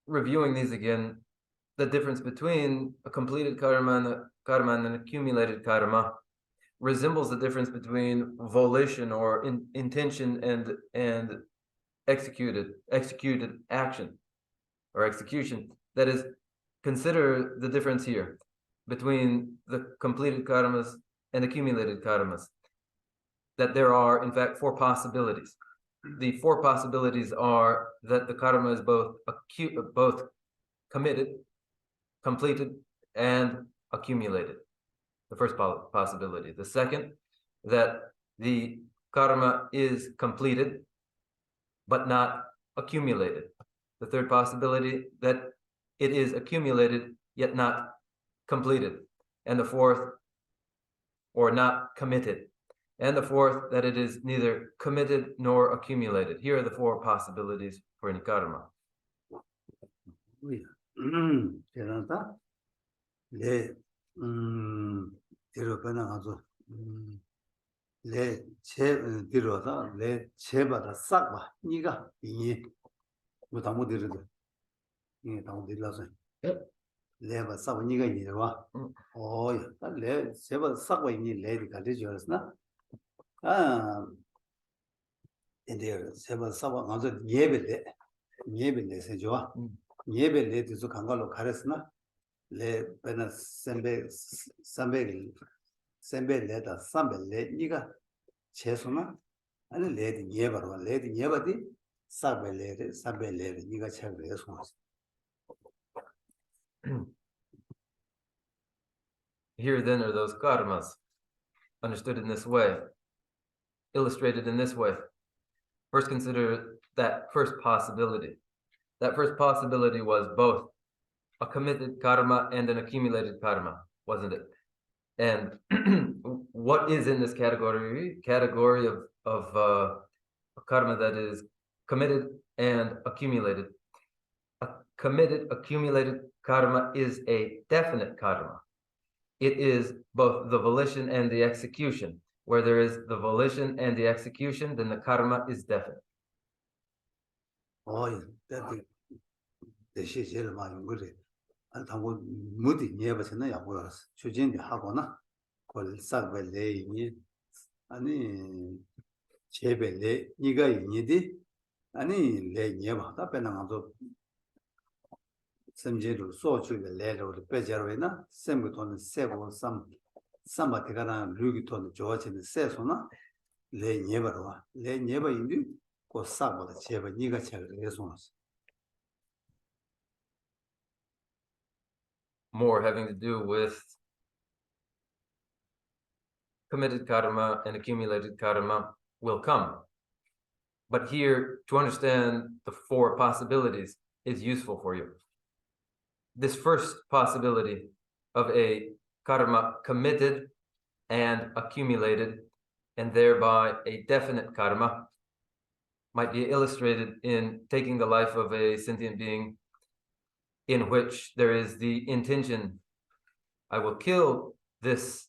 Reviewing these again, the difference between a completed karma and an accumulated karma resembles the difference between volition or intention and executed action or execution. That is, consider the difference here between the completed karmas and accumulated karmas. That there are, in fact, 4 possibilities. The 4 possibilities are that the karma is both committed, completed, and accumulated. The first possibility. The second, that the karma is completed, but not accumulated. The third possibility, that it is accumulated, yet not completed. And the fourth, or not committed. And the fourth, that it is neither committed nor accumulated. Here are the 4 possibilities for any karma. 레 디로다 레 제바다 싹바 니가 이니 뭐 다못 들으도 이 다못 들라서 레바 싹바 니가 이니와 레 제바 싹바 이니 레디 가르쳐졌나 인데 제바 싹바 가서 예벨레 세죠 예벨레도 간가로 가르스나 레 베나 셈벨레다 삼벨레 니가 제소나 아니 레디 예바로 레디 예바디 사벨레 삼벨레 니가 제베 소스. Here then are those karmas, understood in this way, illustrated in this way. First, consider that first possibility. That first possibility was both a committed karma and an accumulated karma, wasn't it? And what is in this category of a karma that is committed and accumulated? A committed, accumulated karma is a definite karma. It is both the volition and the execution. Where there is the volition and the execution, then the karma is definite. Oh, that is the my good. And I would moody never seen a worse. Chujin the Hagona, called Sabele, Ani Chebele, Niga Nidi, Ani Le Nieva, Tapenamato. Some gentle so to the letter of the Pejarena, same with on the several somebody got on Lugiton George and the Sessona, Le Nieva, Le Nieva in you, or Sabo the Cheva Niga Chevres. More having to do with committed karma and accumulated karma will come. But here, to understand the four possibilities is useful for you. This first possibility of a karma committed and accumulated, and thereby a definite karma, might be illustrated in taking the life of a sentient being in which there is the intention, I will kill this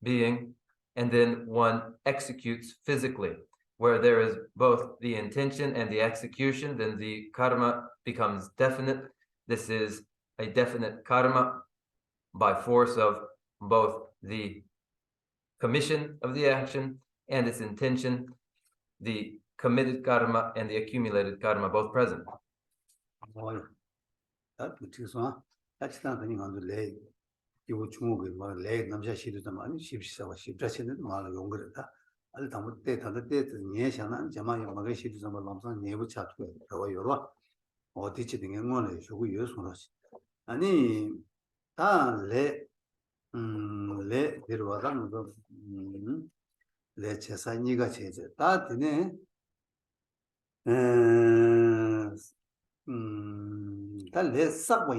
being, and then one executes physically. Where there is both the intention and the execution, then the karma becomes definite. This is a definite karma by force of both the commission of the action and its intention, the committed karma and the accumulated karma both present. That which is one, that's nothing on the leg. You would move my leg, Namja Shidu the money, she saw she dressed in Mala younger. I'll come with date on the date, Yeshan, Jama Magashi to some Lamson, never chat with Roy or teaching in one, should we use one. Ani ta le there was le chesa niga cheze ta tine ta le sakwa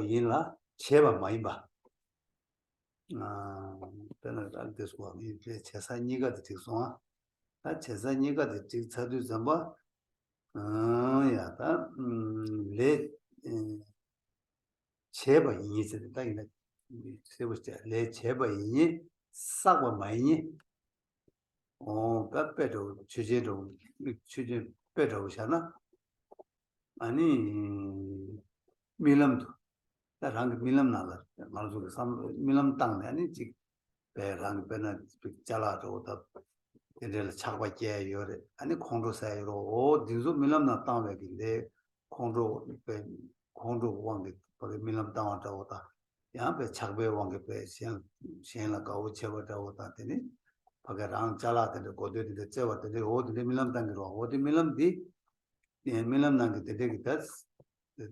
yin la cheba mai ba pena ta this one le chesa niga de tikso ta chesa niga de tik chadu zamba ya ta le cheba yin se ta ina se was le cheba yin sakwa mai 빼빼도 주제로 주제 빼도잖아. 아니 밀람도 나랑 밀람 나가. 말도 삼 밀람 땅에 아니 지 배랑 배나 잘라도다. 얘들 차과게 요래. 아니 공도 사이로 오 뒤도 밀람 나 땅에인데 공도 왕게 거기 밀람 땅 왔다. 야배 차배 왕게 배 시행라 가고 쳐버다 왔다 되니. अगर आंग चला ते को दे दे चेवा ते ओ दे मिलम तांग रो ओ दे मिलम दी मिलम नांग ते दे तस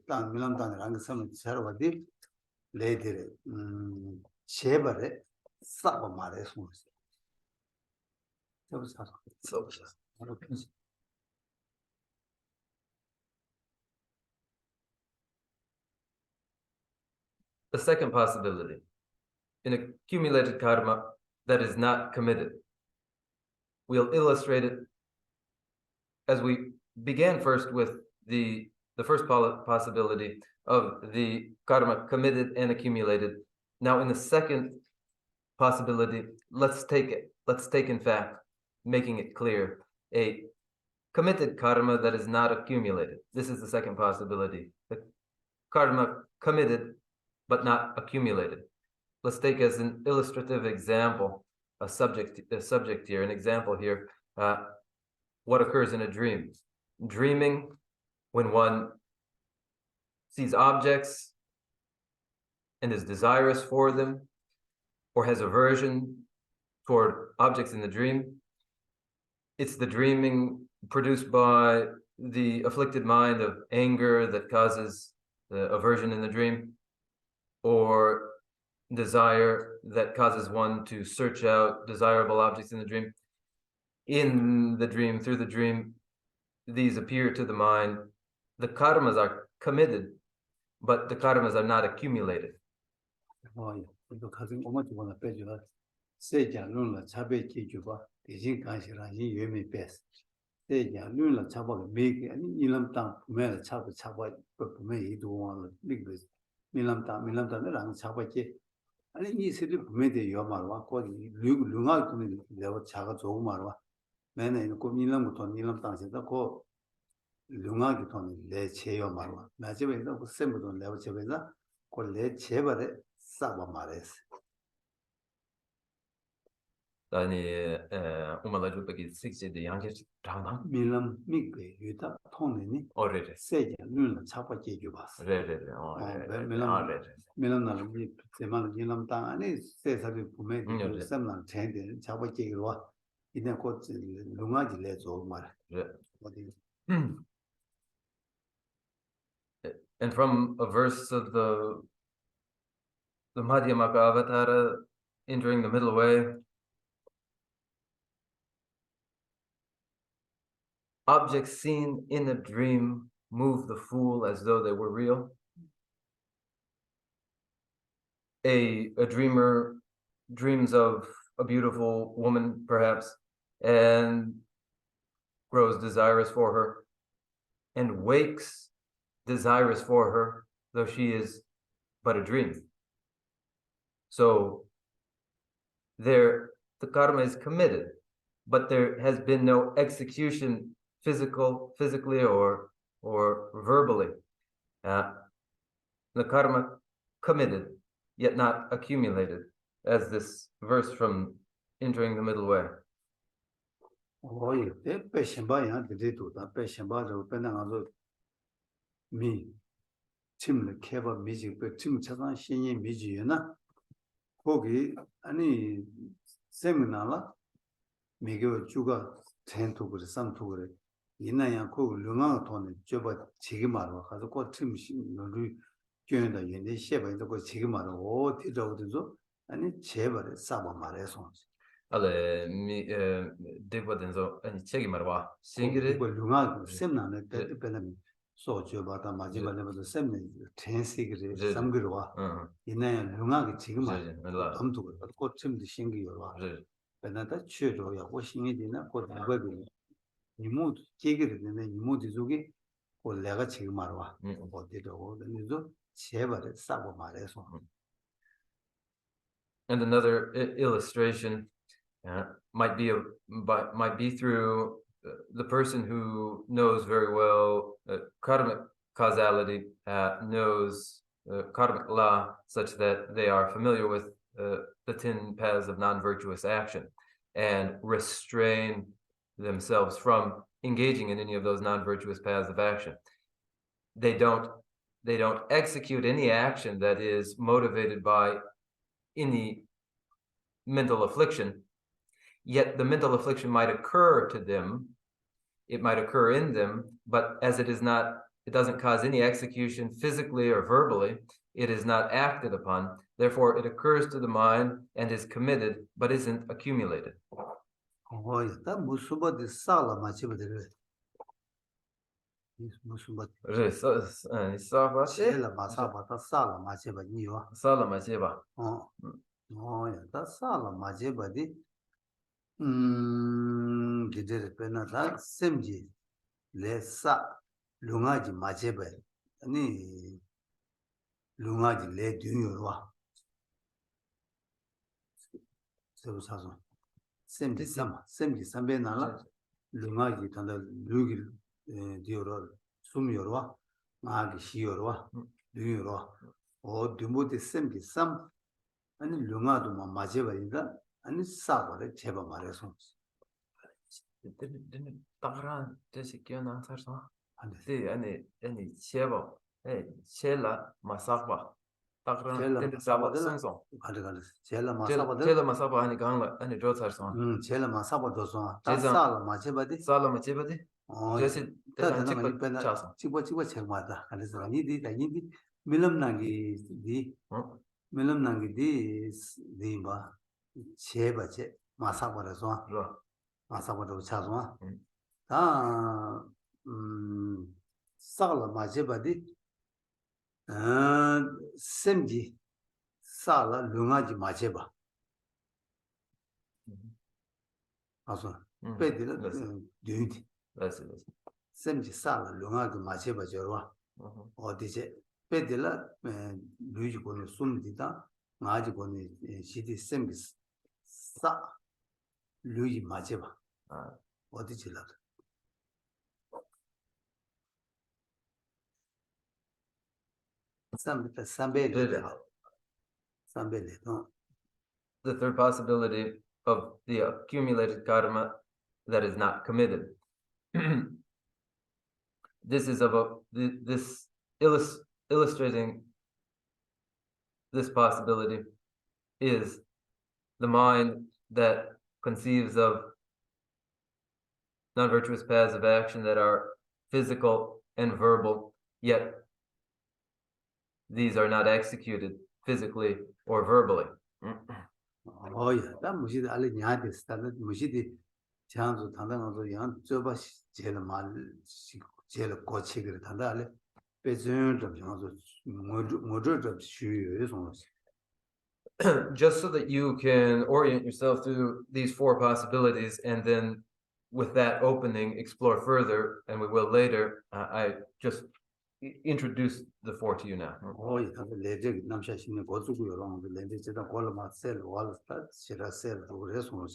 तांग मिलम तांग रंग सम छर वदी ले दे छेबरे सब मारे सुन सब The second possibility, in accumulated karma that is not committed. We'll illustrate it as we began first with the first possibility of the karma committed and accumulated. Now in the second possibility, let's take in fact, making it clear, a committed karma that is not accumulated. This is the second possibility. The karma committed but not accumulated. Let's take as an illustrative example, a subject here, an example here, what occurs in a dream. Dreaming, when one sees objects and is desirous for them, or has aversion toward objects in the dream, it's the dreaming produced by the afflicted mind of anger that causes the aversion in the dream, or desire that causes one to search out desirable objects in the dream. In the dream, through the dream, these appear to the mind. The karmas are committed, but the karmas are not accumulated. 대야 륜라 잡아가 매게 아니 이람당 매라 잡아 매 이도와는 리그 밀람당이랑 잡아게 아니 이 세리 매대 요마와 거기 륜가 그는 내가 자가 좋은 말와 매는 그 밀람부터 밀람당에서 그 륜가기 돈이 내 제요 말와 마지막에 그 셈부터 내가 제배다 그내 제발에 싸봐 말했어 아니 우마라주 베기 식세데 양게 장당 밀람 미게 유다 통내니 어레레 세게 륜라 잡아게 줘 봤어 레레레 밀람나는 이 세만 밀람당 안에 세사를 보면 그 셈만 전에 잡아게 와 이제 곧 륜가지 내줘 말 어디 And from a verse of the Madhyamaka Avatara entering the middle way, objects seen in a dream move the fool as though they were real. A dreamer dreams of a beautiful woman, perhaps, and grows desirous for her, and wakes desirous for her, though she is but a dream. So the karma is committed, but there has been no execution physically or verbally. The karma committed, yet not accumulated, as this verse from entering the middle way. 침을 캐봐 미지 침 차단 신이 미지나 거기 아니 세미나라 미교 주가 텐토그를 삼토그를 이나야 거기 릉아 돈에 줘봐 지금 말아 가서 그 침신 너를 교회다 얘네 셰바인도 그 지금 말아 어디서 아니 제발 싸봐 말해서 Ale mi degwadenzo ani chegi marwa singire 그 릉아 셈나네 때때는 소주바다 마지막에도 셈네 텐시그리 삼그로와 이나야 릉아가 지금 말 엄두고 꽃침도 신기요와 배나다 취조야 고신이 되나 곧 누가도 이모 계기를 되네 이모 뒤쪽에 그 내가 지금 말와 어디도 그래서 제발에 싸고 말해서 And another illustration might be through the person who knows very well karmic causality, knows karmic law, such that they are familiar with the 10 paths of non-virtuous action and restrain themselves from engaging in any of those non-virtuous paths of action. They don't execute any action that is motivated by any mental affliction, yet the mental affliction might occur to them, it might occur in them, but as it doesn't cause any execution physically or verbally, it is not acted upon, therefore it occurs to the mind and is committed, but isn't accumulated. 기대를 빼나다 셈지 레사 룽아지 마제베 아니 룽아지 레 듀요와 세우사서 셈지 삼베나라 룽아지 단다 루기 디오로 숨요와 마기 시요와 듀요와 오 듀모데 셈지 삼 아니 룽아도 마제베인가 아니 사바를 제바 말해서 didn't 따라 제시키나 사서 안돼 아니 제바 첼라 마사바 따라 didn't 사바 선송 가르가르 첼라 마사바 아니 강라 아니 조사서 첼라 마사바 도서 따살라 마제바디 살라 마제바디 제시 따라 나만 차서 찍고 책마다 그래서 아니디 밀럼나기 디바 제바제 마사바라서 마사바도 차서 살라 마제바디 셈지 살라 룽아지 마제바 아서 빼들 듀디 That's it. semji sala lunga ki mache ba jorwa odiche pedela luji kone sumdi da ngaji kone shidi semgi sa luji mache ba odiche la sambe le no. The third possibility of the accumulated karma that is not committed. This is about this illustrating this possibility is the mind that conceives of non-virtuous paths of action that are physical and verbal, yet these are not executed physically or verbally. Oh yeah, that mushidi ali nyadi stala mushidi chanzo tanda ngazo yang zoba jela mal jela kochi gir tanda ali bezun dab chanzo mojo dab shuyo song. Just so that you can orient yourself through these four possibilities and then with that opening explore further, and we will later. I just introduce the four to you now. Oh yeah, leje namsha shine gozu ku yorong leje jeda kola ma sel wal sta shira sel ro song.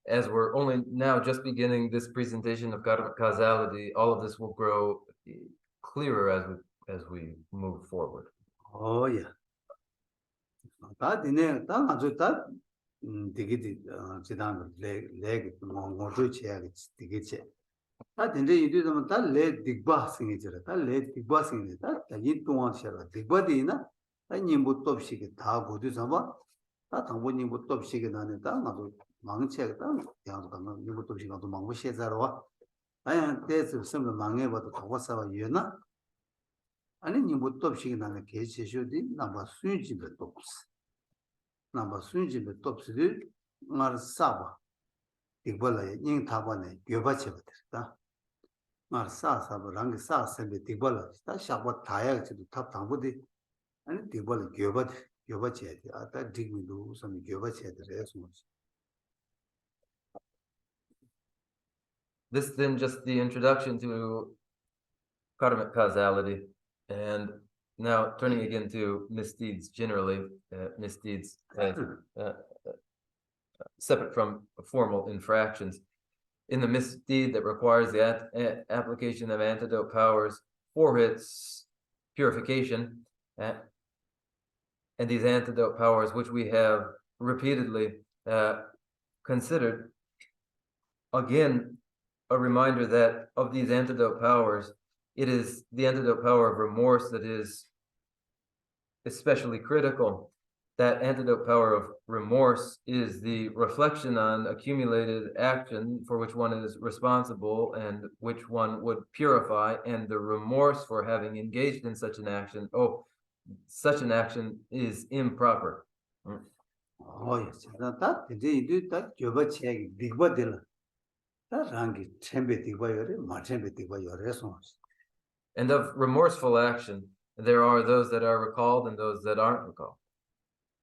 As we're only now just beginning this presentation of causality, all of this will grow clearer as we move forward. Oh yeah. 다 디네 다 아주 다 되게 지단 레 뭐를 쳐야지 되겠지. 다 근데 이들은 다레 딕바 생이잖아. 다레 딕바 생이 다 이 동안 쳐라. 딕바디나 다 님부 톱시게 다 고도 잡아. 다 당부 님부 톱시게 나네 다 나도 망치겠다. 양도 가면 님부 톱시게 나도 망고 셰자로 와. 아야 대스 섬을 망해 봐도 더 싸워 유나. 아니 님부 톱시게 나네 계시쇼디 나봐 수집에 톱스. 나봐 수집에 톱스디 말 싸봐. 이걸에 인 타반에 교바체부터 말 싸싸고 랑게 싸세베 디벌 다 샤고 타야지도 탑 당부디 아니 디벌 교바체 아다 디미도 좀 교바체 그래서 This then just the introduction to karmic causality, and now turning again to misdeeds generally, misdeeds separate from formal infractions. In the misdeed that requires the application of antidote powers for its purification, and these antidote powers, which we have repeatedly considered, again, a reminder that of these antidote powers, it is the antidote power of remorse that is especially critical. That antidote power of remorse is the reflection on accumulated action for which one is responsible and which one would purify, and the remorse for having engaged in such an action. Oh, such an action is improper. Oh yes, that 이제 다 교바체 딕바들 다 랑기 쳔베 딕바요레 마쳔베 딕바요레서. And of remorseful action, there are those that are recalled and those that aren't recalled.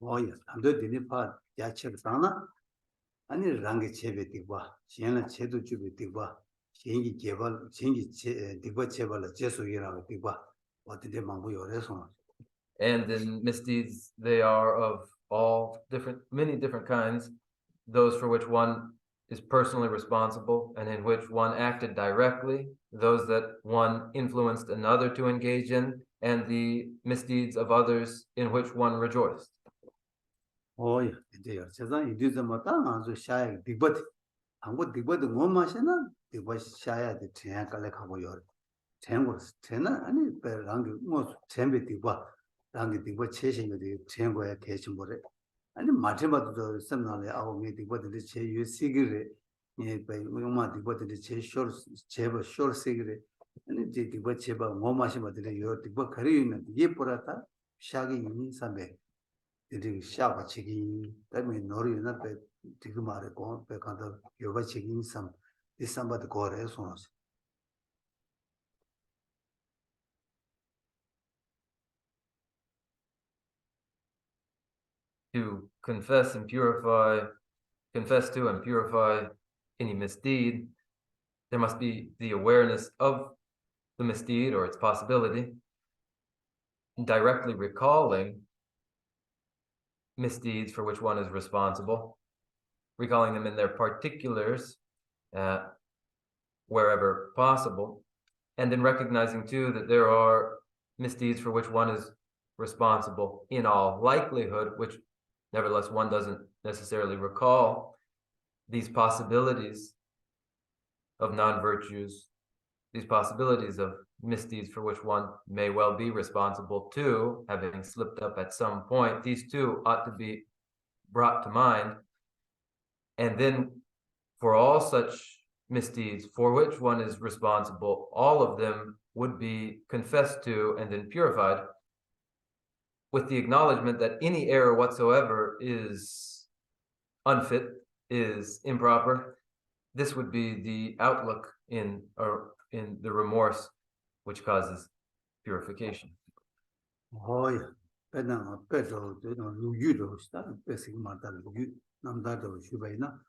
Oh yes, amdo dinipa yache sana ani rangi chebe 딕바 시엔라 체도 주베 딕바 시엔기 개발 시엔기 딕바 체발라 제수이라고 딕바 어디데 망고 요레서. And in misdeeds, they are of all many different kinds, those for which one is personally responsible and in which one acted directly, those that one influenced another to engage in, and the misdeeds of others in which one rejoiced. Oh yeah, 이제요. 세상 이디서 뭐다 아주 샤야 딕바트 한국 딕바트 뭐 마시나 딕바 샤야 돼 제약깔래 가고요. 제거 제나 아니 랑기 뭐 쳔베 딕바 랑기 딕바 체신거리 제거에 계신 거래. 아니 마찬가지로 semnale 아우 미 딕바들 제 유시기래. 예, 배 요마 딕바들 제 제버 쇼르시기래. 아니 제 딕바 제바 뭐 마시마들 요 딕바 거리는 예 보라다 샤기 이니 삼베 이제 샤바 책이 때문에 노리나 배 지금 말고 배 간다 요바 책이 삼 디삼바드 거래 손어서. To confess to and purify any misdeed there must be the awareness of the misdeed or its possibility, directly recalling misdeeds for which one is responsible, recalling them in their particulars wherever possible, and then recognizing too that there are misdeeds for which one is responsible in all likelihood, which nevertheless one doesn't necessarily recall. These possibilities of non-virtues, these possibilities of misdeeds for which one may well be responsible too, having slipped up at some point, these two ought to be brought to mind. And then for all such misdeeds for which one is responsible, all of them would be confessed to and then purified, with the acknowledgement that any error whatsoever is unfit, is improper. This would be the outlook in the remorse which causes purification. Oh yeah, better no you do start basic matter you nam that do shubaina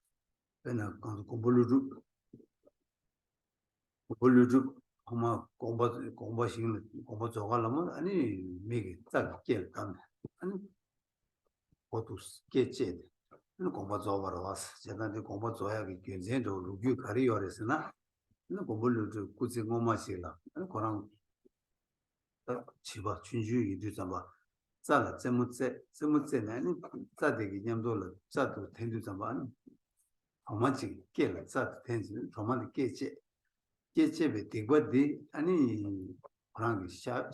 bena kombulu homa komba sing komba jogalama ani megi tak ke kan ani potus keche no komba jogara was jena de komba joya ki genzen do rugyu kari yoresna no kombulu kuzi ngoma sila ani korang chiba chunju yi du zamba zala zemutze nani zadegi nyamdola zadu tendu zamba ani romanchi kela zadu tendu romanchi keche digba di ani korangi sha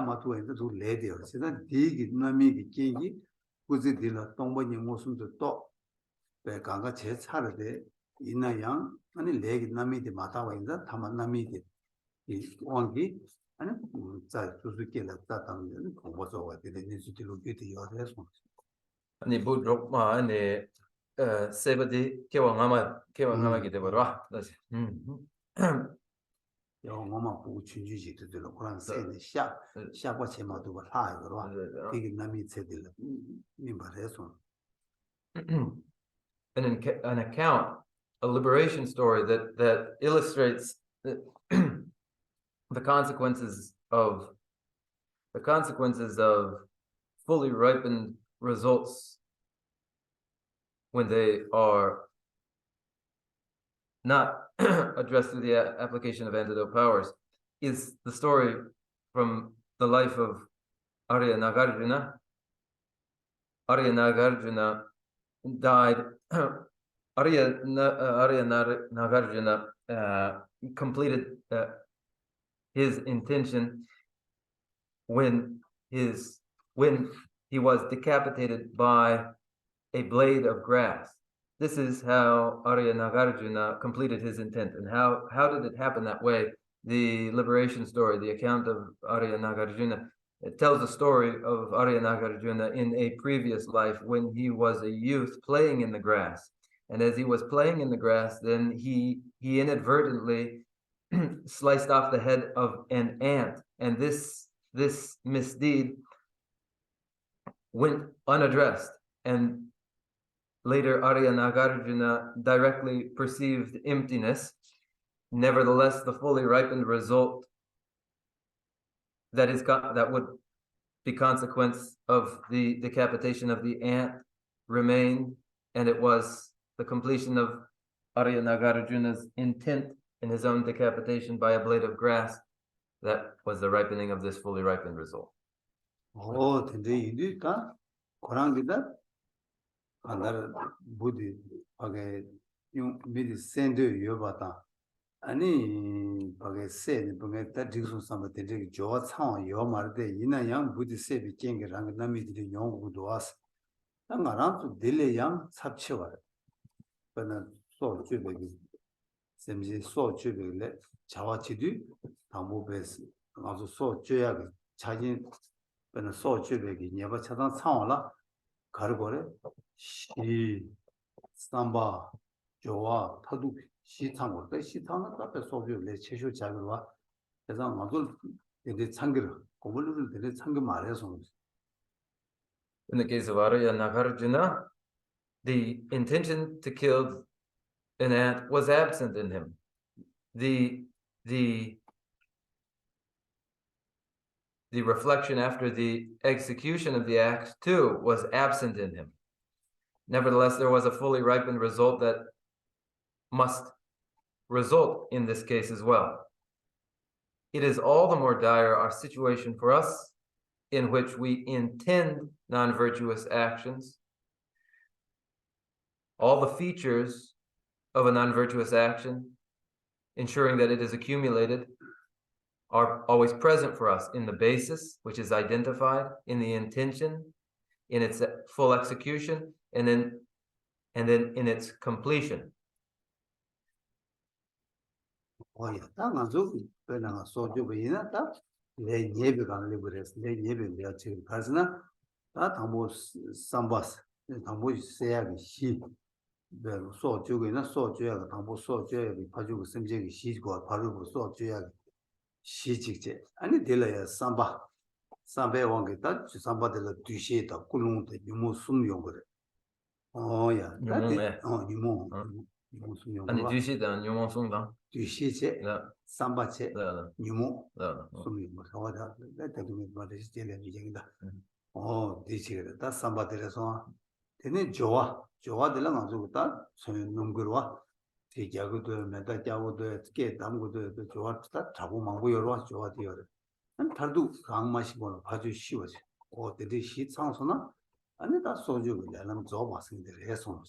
matuwa enda du le deyo sedan digi nami ki kengi kuzi dila tongba nyingo sumdo to pe ganga che tsara de ina yang ani legi nami di matawa enda tama nami di wangi 아니 자 수수께라 따당는 공부서가 되는 수들로 되게 요래서 아니 부드럽마 아니 세버디 개왕하마게 되버라 다시 영어만 보고 춘주지들로 그런 세네 샤과 제마도 봐 이거로 되게 남이 세들 민바래서 an account, a liberation story that illustrates the consequences of fully ripened results when they are not addressed through the application of antidote powers is the story from the life of Arya Nagarjuna. Arya Nagarjuna died. Arya Nagarjuna completed his intention when he was decapitated by a blade of grass. This is how Arya Nagarjuna completed his intent. And how did it happen that way? The liberation story, the account of Arya Nagarjuna, it tells the story of Arya Nagarjuna in a previous life when he was a youth playing in the grass. And as he was playing in the grass, then he inadvertently sliced off the head of an ant, and this misdeed went unaddressed. And later Arya Nagarjuna directly perceived emptiness. Nevertheless, the fully ripened result that would be consequence of the decapitation of the ant remained, and it was the completion of Arya Nagarjuna's intent in his own decapitation by a blade of grass that was the ripening of this fully ripened result. Oh, today you do Korangida and Buddhi okay you made send you bata. Ani okay said that Dixon some the jaw town your marde in a young Buddhi say we can't get rang nami the young who do us. I'm around to delay young subchivar. But not so baby. 셈지 소 주빌레 자와치디 담보베스 아주 소 줘야게 자진 변은 소 주베기 네바 차단 상황라 가르고레 시 삼바 조와 타두 시탕고 때 시탕은 앞에 소주레 최초 자글와 그래서 아주 이제 참기를 고물을 되게 참기 말해서 In the case of Arya Nagarjuna, the intention to kill an ant was absent in him. The reflection after the execution of the act too was absent in him. Nevertheless, there was a fully ripened result that must result in this case as well. It is all the more dire our situation for us, in which we intend non-virtuous actions. All the features of a non-virtuous action, ensuring that it is accumulated, are always present for us in the basis, which is identified, in the intention, in its full execution, and then in its completion. Oh yeah, that was good. When I saw you in that, they never can live with us. They never be a child person. That was some bus. Say she. The saw you in a saw you, saw you, Paju, some jig, she's got Paru, saw you. She chick. And it delay samba. Samba won't get that. Somebody the duche, the kulung, the yumusum yogurt. Oh yeah, that is you 아니 뒤시다 유몽송당 뒤시체 삼바체 네. 유모 네. 숨이 뭐 하다 대대도 말이 제일 얘기다. 뒤시게 다 삼바들에서 되네 좋아들랑 가지고다 소용 넘거와 대자고도 메다 자고도 게 담고도 좋았다 자고 망고 여러 좋아디요. 난 달도 강마시고 봐주 쉬워지. 어디디 시창소나 아니 다 소주고 내가 저 봤는데 해서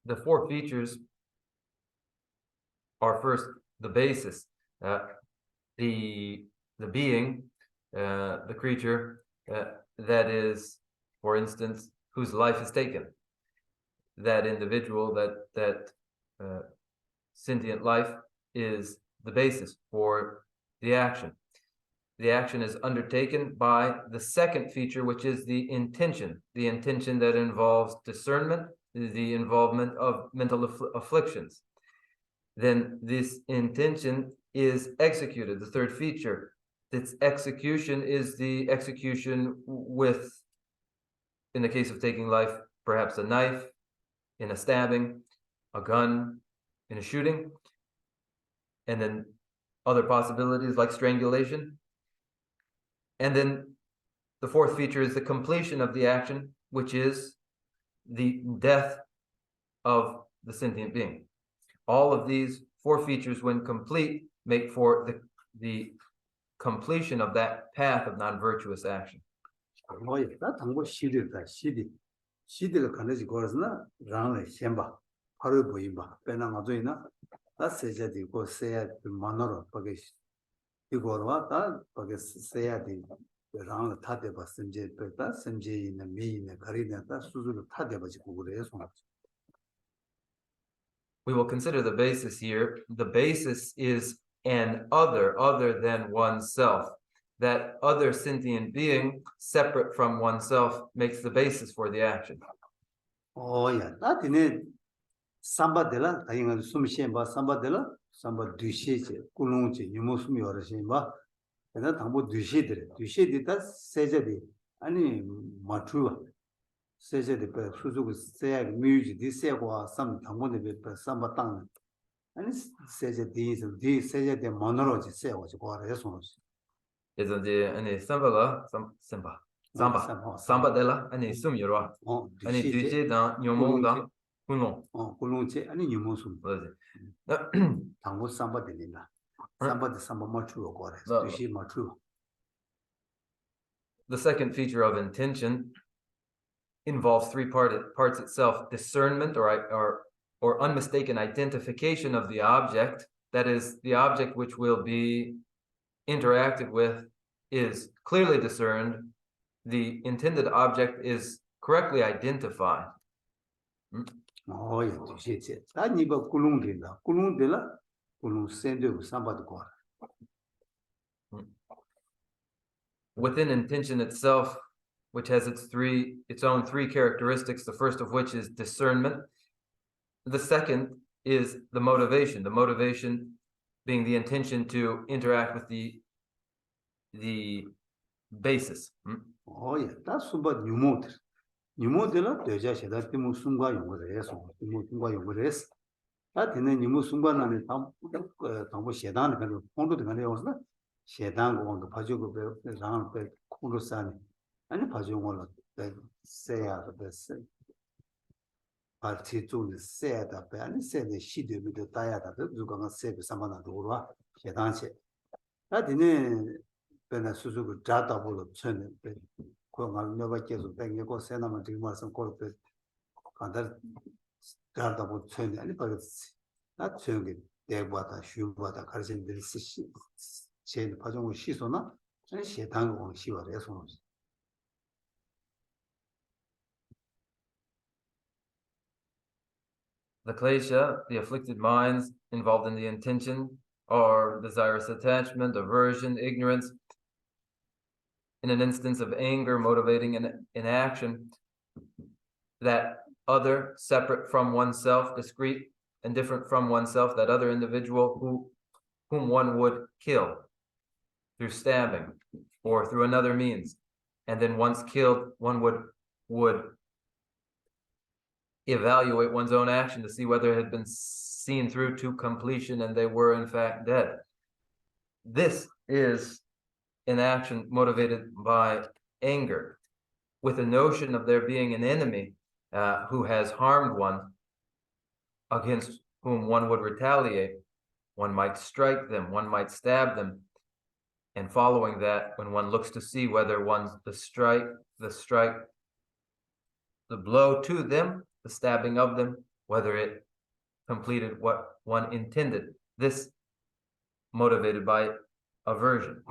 The four features are first the basis, the being, the creature that is, for instance, whose life is taken. That individual, that sentient life is the basis for the action. The action is undertaken by the second feature, which is the intention that involves discernment, the involvement of mental afflictions. Then this intention is executed, the third feature. Its execution is the execution with, in the case of taking life, perhaps a knife, in a stabbing, a gun, in a shooting, and then other possibilities like strangulation. And then the fourth feature is the completion of the action, which is the death of the sentient being. All of these four features, when complete, make for the completion of that path of non-virtuous action. 시디를 가는지 거스나 랑에 셴바 하루 보이바 빼나가 저이나 다 세제디 고 세야 만으로 거기 이거와 다 거기 세야디 랑 타데 봤은지 빼다 심지 있는 미인의 가리나다 수수로 타데 가지고 그래서 We will consider the basis here. The basis is an other than oneself. That other sentient being, separate from oneself, makes the basis for the action. Oh yeah, that in Sambadela, I think Sumishemba, Samba Dushete, Kulunchi, Yumusumi or Shimba, and that about Dushete, that says it, any Matrua, says it, Suzu say music, this say was some Tamoni with Samba Tang, and it says it, these say the monology say what you call response. Isn't the any samba della any sumiro any duce da nyomong da kuno kulunche any nyumosum tango samba delina samba de samba machu gore duce machu. The second feature of intention involves three parts itself: discernment or unmistaken identification of the object, that is, the object which will be interacted with is clearly discerned, the intended object is correctly identified. Oh, yeah, that you got kulung send somebody. Within intention itself, which has its own three characteristics, the first of which is discernment. The second is the motivation being the intention to interact with the basis, Oh yeah, that's about new model. New model deja sheda timu sungwa yongres, timu sungwa yongres. Atene nimu sungwa nane tambo shedan kan kondo de kan yosla. Shedan go ngo phajo go be ran pe kondo sane. Ani phajo go la seya de se. Parti tu ne seya da pe ani se ne shi de bi de taya da de zuga ga se be samana do ro shedan che. Atene pena susu go data bolo chene pe ko ma nyoba keso pe ngeko sena ma tigma san ko pe kandar data bolo chene ani pa 나 저기 대보다 슈보다 가르친들 시 제일 파종을 시소나 아니 시당 공 시월에서 The klesha, the afflicted minds involved in the intention, are desirous attachment, aversion, ignorance. In an instance of anger motivating an action, that other, separate from oneself, discrete and different from oneself, that other individual whom one would kill through stabbing or through another means. And then once killed, one would evaluate one's own action to see whether it had been seen through to completion and they were in fact dead. This is an action motivated by anger, with a notion of there being an enemy who has harmed one, against whom one would retaliate. One might strike them, one might stab them. And following that, when one looks to see whether the blow to them, the stabbing of them, whether it completed what one intended. This motivated by aversion.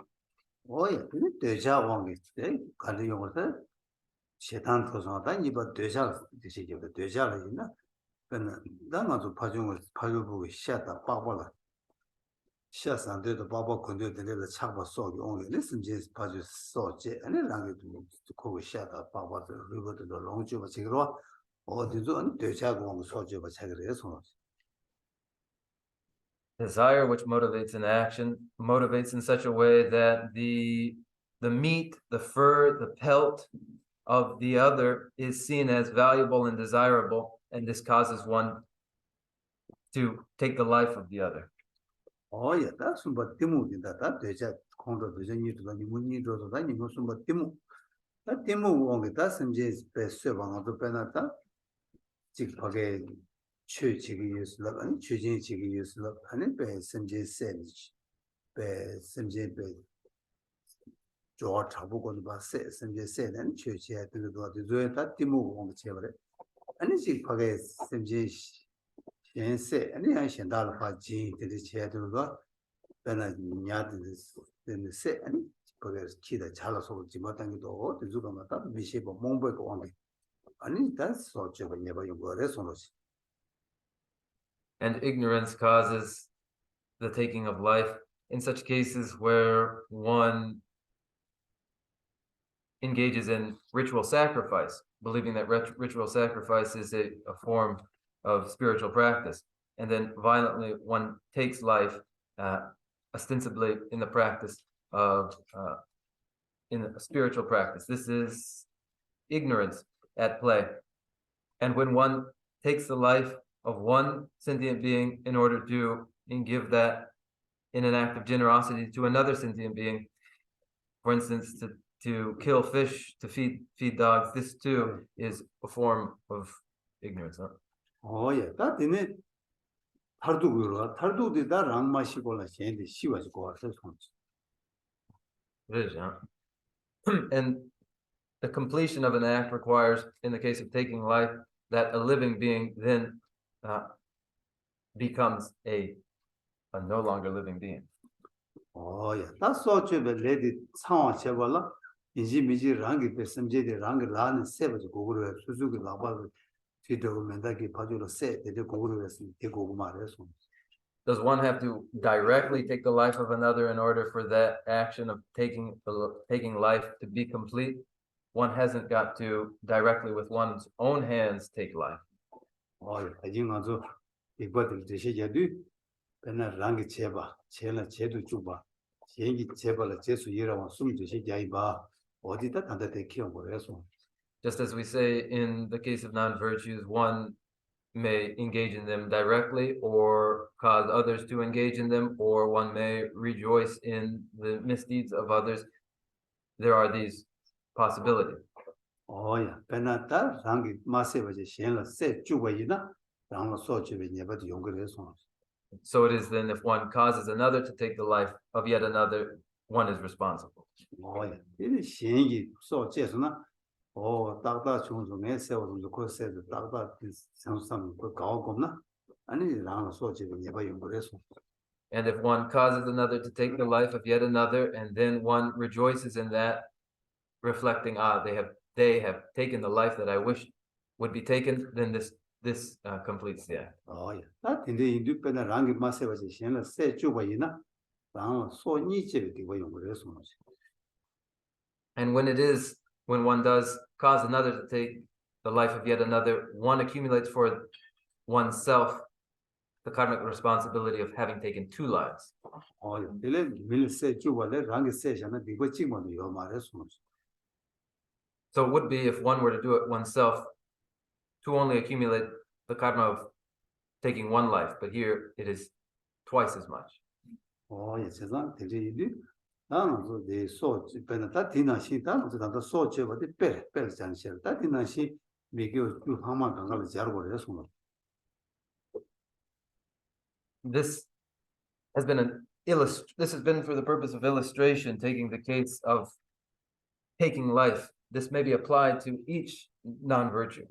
Oh yeah, deja wangi kali yongse shetan tosan iba deja disi je deja la ina ben dama zo pajung bu shata babala sha san de baba konde de le chaba so yong le sim je paju so je ani rang de ko shata baba de rigo de long ju ba chigro o de zo an deja gong so je ba chagre so. Desire, which motivates an action, motivates in such a way that the meat, the fur, the pelt of the other is seen as valuable and desirable, and this causes one to take the life of the other. Oh yeah, that's what timu that deja kondo deja ni to ni muni do da ni no sumba timu. That timu wong that some is best se wang to penata. Jig page chu jig use la and chu jin jig use la and be some is said be some be jo chabu ko ba se some said and chu chi at the do that timu wong che bare. And jig page some yen se and yan shen da la jin de che de lo bena nya de se and page chi da chala so ji ma tang do de zu ga ma ta mi she bo mong bo ko wang. And ignorance causes the taking of life in such cases where one engages in ritual sacrifice, believing that ritual sacrifice is a form of spiritual practice. And then violently one takes life, ostensibly in the practice of, in a spiritual practice. This is ignorance at play. And when one takes the life of one sentient being in order to give that in an act of generosity to another sentient being, for instance, to kill fish, to feed dogs, this too is a form of ignorance. Huh? Oh yeah, that in it. Tardu de da rang ma shi ko la chen de shi wa ji ko sa song. It is, yeah. And the completion of an act requires, in the case of taking life, that a living being then becomes a no longer living being. Oh yeah, that's so che be le di chang che ba la ji mi ji rang ge be sem je de rang ge la ne se ba ji go ro su su ge la ba ti de men da ge pa ju lo se de go ro se de go ma re so. Does one have to directly take the life of another in order for that action of taking life to be complete? One hasn't got to directly with one's own hands take life. Oh yeah, I think also 이것들 제시제도 맨날 랑게 제바 제라 제도 주바 제기 제발을 제수 일하고 숨 제시 자이바 어디다 단단히 키워버려서. Just as we say in the case of non-virtues, one may engage in them directly or cause others to engage in them, or one may rejoice in the misdeeds of others. There are these possibilities. 야, 베나타 랑기 마세버지 신라 세 주고이나 랑로 소주베 네버도 용거래서. So it is then, if one causes another to take the life of yet another, one is responsible. 야, 이 신이 소제스나 딱딱 중중에 세워도 그 세도 딱딱 상상 그 가고나 아니 랑로 소주베 네버 용거래서. And if one causes another to take the life of yet another, and then one rejoices in that, reflecting, they have taken the life that I wish would be taken, then this completes the act. 야, 나 근데 인도 베나 랑기 마세버지 신라 세 주고이나 랑 소니제베 되고 용거래서. And when one does cause another to take the life of yet another, one accumulates for oneself the karmic responsibility of having taken two lives. So it would be, if one were to do it oneself, to only accumulate the karma of taking one life, but here it is twice as much. This has been for the purpose of illustration, taking the case of taking life. This may be applied to each non-virtue.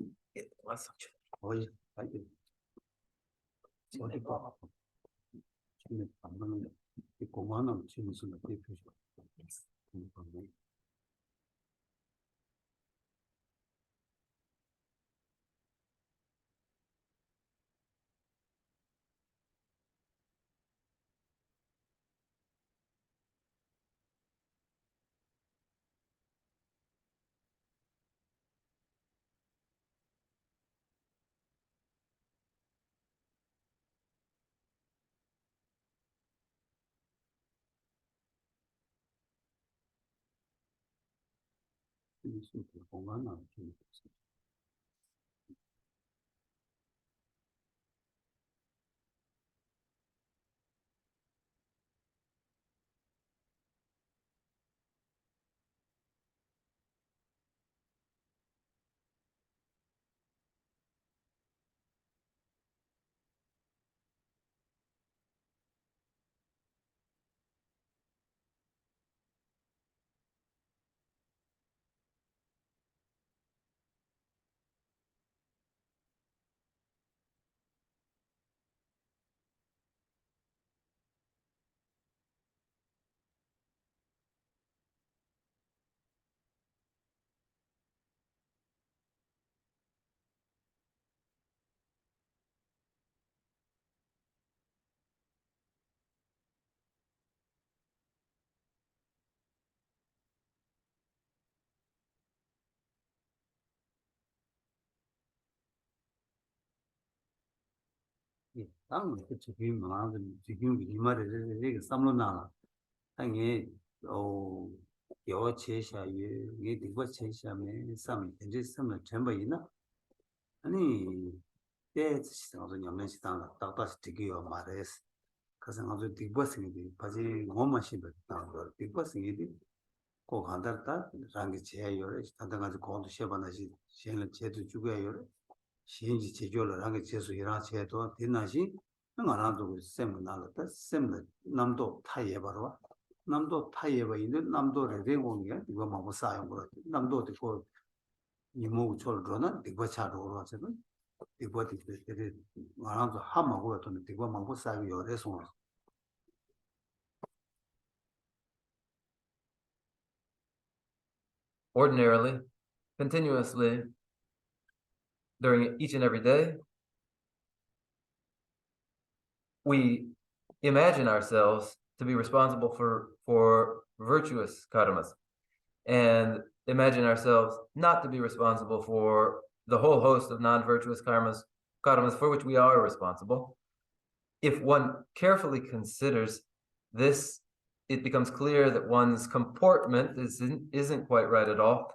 신지 제조를 하게 제수 일하 제도 된나시 나라도 셈나라다 셈나 남도 타예 바로 남도 타예 바인데 남도를 대공이야 이거 뭐 사용 거 남도 되고 이모 철로나 이거 차도로 하세요 이거 되게 나라도 하마고 또 이거 뭐 사용 요래서 Ordinarily, continuously, during each and every day, we imagine ourselves to be responsible for virtuous karmas, and imagine ourselves not to be responsible for the whole host of non-virtuous karmas for which we are responsible. If one carefully considers this it becomes clear that one's comportment isn't quite right at all.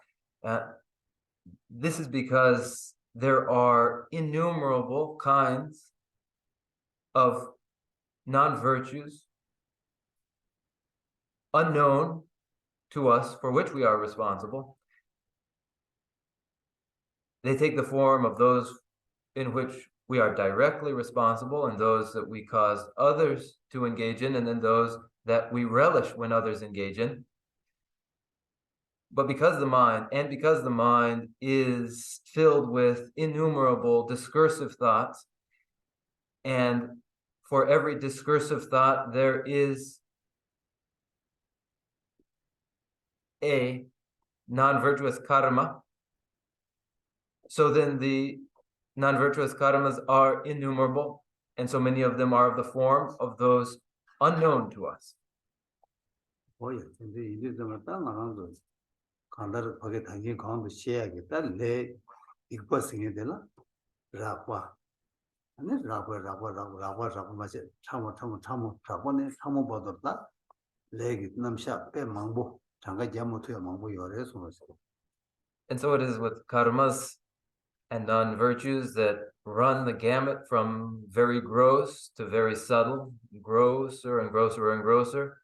This is because there are innumerable kinds of non-virtues unknown to us for which we are responsible. They take the form of those in which we are directly responsible and those that we cause others to engage in, and then those that we relish when others engage in. But because the mind is filled with innumerable discursive thoughts, and for every discursive thought there is a non-virtuous karma, so then the non-virtuous karmas are innumerable, and so many of them are of the form of those unknown to us. 간다를 거기 당신 가운데 시야겠다 내 이것이 되나 라과 아니 라과 마세 참모 라과네 참모 받았다 레기 남샤 빼 망보 장가 잘못해요 망보 요래서 And so it is with karmas and non-virtues that run the gamut from very gross to very subtle, grosser and grosser and grosser,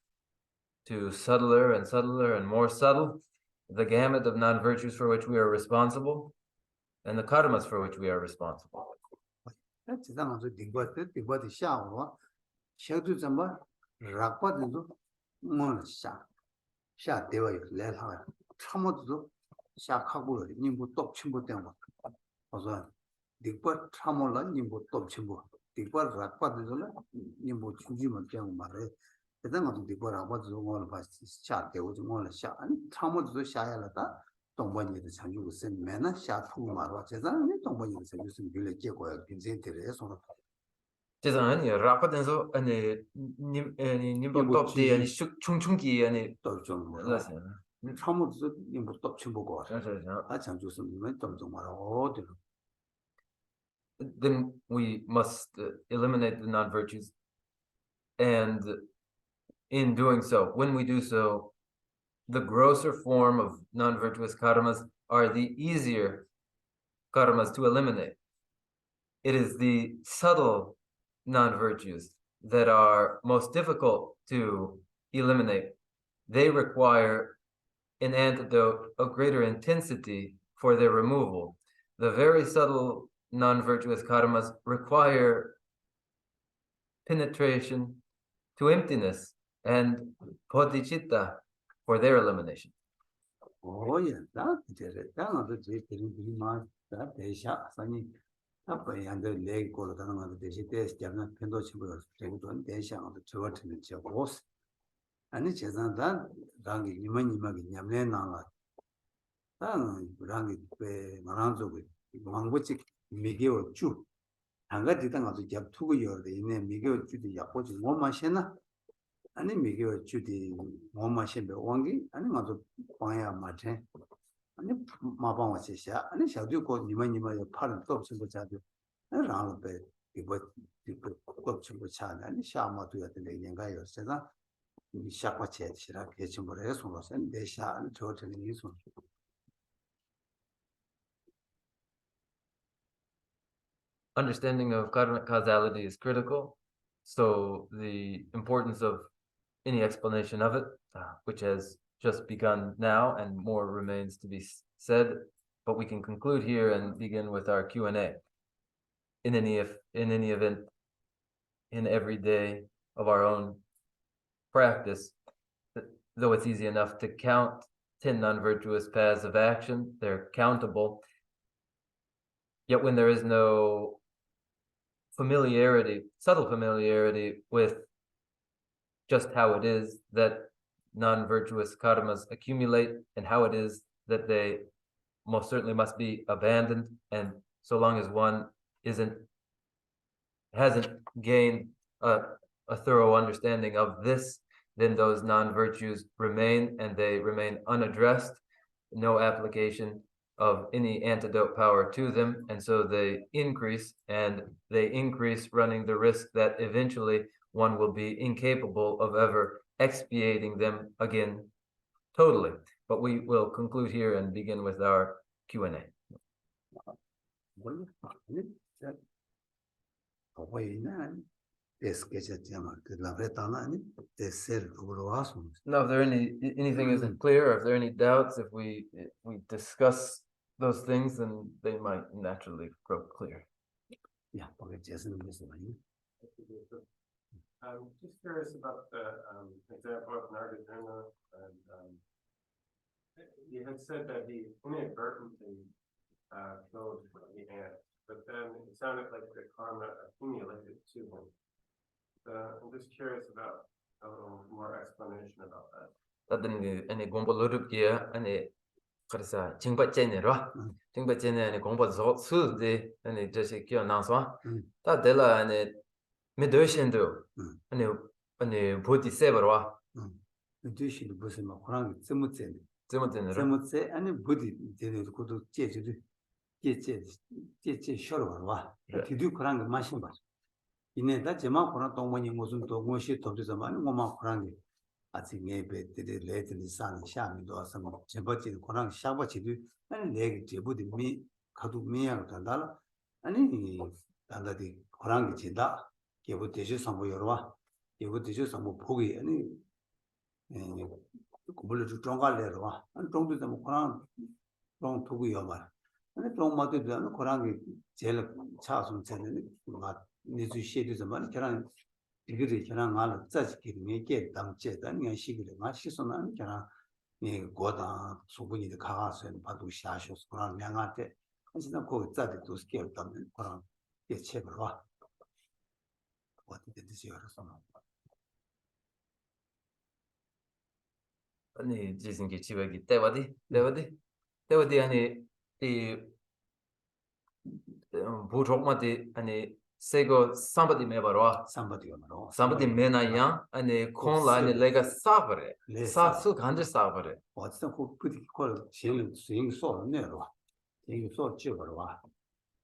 to subtler and subtler and more subtle. The gamut of non-virtues for which we are responsible, and the karmas for which we are responsible. 대단한 디보라 아버지도 오늘 봤지 샤때 오지 오늘 샤 아니 참모도 샤야라다 동반이도 장주고 쓰면은 샤투 말와 제자는 동반이도 생겼으면 빌레 깨고야 빈센테레서 제자는 라파든서 아니 님도 톱디 아니 충충기 아니 또좀 몰랐어요. 참모도 님도 톱치 보고 아 장주스면 좀좀 말하고 Then we must eliminate the non-virtues, and in doing so, when we do so, the grosser form of non-virtuous karmas are the easier karmas to eliminate. It is the subtle non-virtues that are most difficult to eliminate. They require an antidote of greater intensity for their removal. The very subtle non-virtuous karmas require penetration to emptiness and bodhicitta for their elimination. Oh yeah, that is it. That is the thing. That desha sani. Apa yang ada leg kalau tangan ada desha desha jangan pendo cipu cipu desha ada coba cina cipu. Ani cina dan rangi lima nyamne nanga. Dan rangi pe maranzo be mangbuci migeo cu. Angga di tengah tu jap tu yo de ini migeo cu di yapo cu mau masena. 아니 미겨 주디 뭐마신데 왕기 아니 맞아 방야 맞지 아니 마방와 제샤 아니 샤도 고 니마니마의 팔은 또 없는 거 자도 라는데 이거 껍질 붙여 아니 샤마도 되는데 얘가요 제가 이 샤과체 지라 개침을 해서 무슨 내샤 저들이 이소 Understanding of karmic causality is critical, so the importance of any explanation of it, which has just begun now and more remains to be said, but we can conclude here and begin with our Q&A. In any event, in every day of our own practice, though it's easy enough to count 10 non-virtuous paths of action, they're countable, yet when there is no subtle familiarity with just how it is that non-virtuous karmas accumulate and how it is that they most certainly must be abandoned, and so long as one hasn't gained a thorough understanding of this, then those non-virtues remain, and they remain unaddressed, no application of any antidote power to them, and so they increase running the risk that eventually one will be incapable of ever expiating them again totally. But we will conclude here and begin with our Q&A. Now, if there anything isn't clear, or if there are any doubts, if we discuss those things, then they might naturally grow clear. Yeah, I'm just curious about the example of Nagarjuna, and you had said that he inadvertently killed the ant, but then it sounded like the karma accumulated to him. I'm just curious about a little more explanation about that. Any gombo lurubkia, any karsa chingba chenero, chingba chene, any gombo su de, any jesse kyo nanswa, that dela any midoshindo, any body severwa. Midoshindo busima, Kurang, Zimutsen, and a Buddhi did go to Jeju, Shorwa, to do Kurang Mashimba. In that Jama Kuran, when you wasn't to Moshi to the man, Mama Kurangi. I think maybe did it late in the sun, Shami or some Jabati, Kurang, Shabachi, and leg Jebudi me, Kadu Mia Tandala, and any under the Kurangi Chida, gave what they just some Yorwa, gave what they just some Pugi, any bullet to Tonga Lerwa, and don't do them Kuran, don't Pugi Yomar. And the Tonga to them, Kurangi, Jell Charles and needs to shade the money. Can degree can all such getting get them jet and she get a match on and can go down so we need the cars and Padu Shashos, Kuran Yangate, and she don't call that to scale them and Kuran get check. What did this year? Any Jason Gichivagi, Devadi, any the Butromati, any Sego, somebody mebarwa, somebody mena yang, and a conla and a lega savare, Sasu Ganja savare. What's the whole pretty call chilling swing so never? You saw Chivarwa.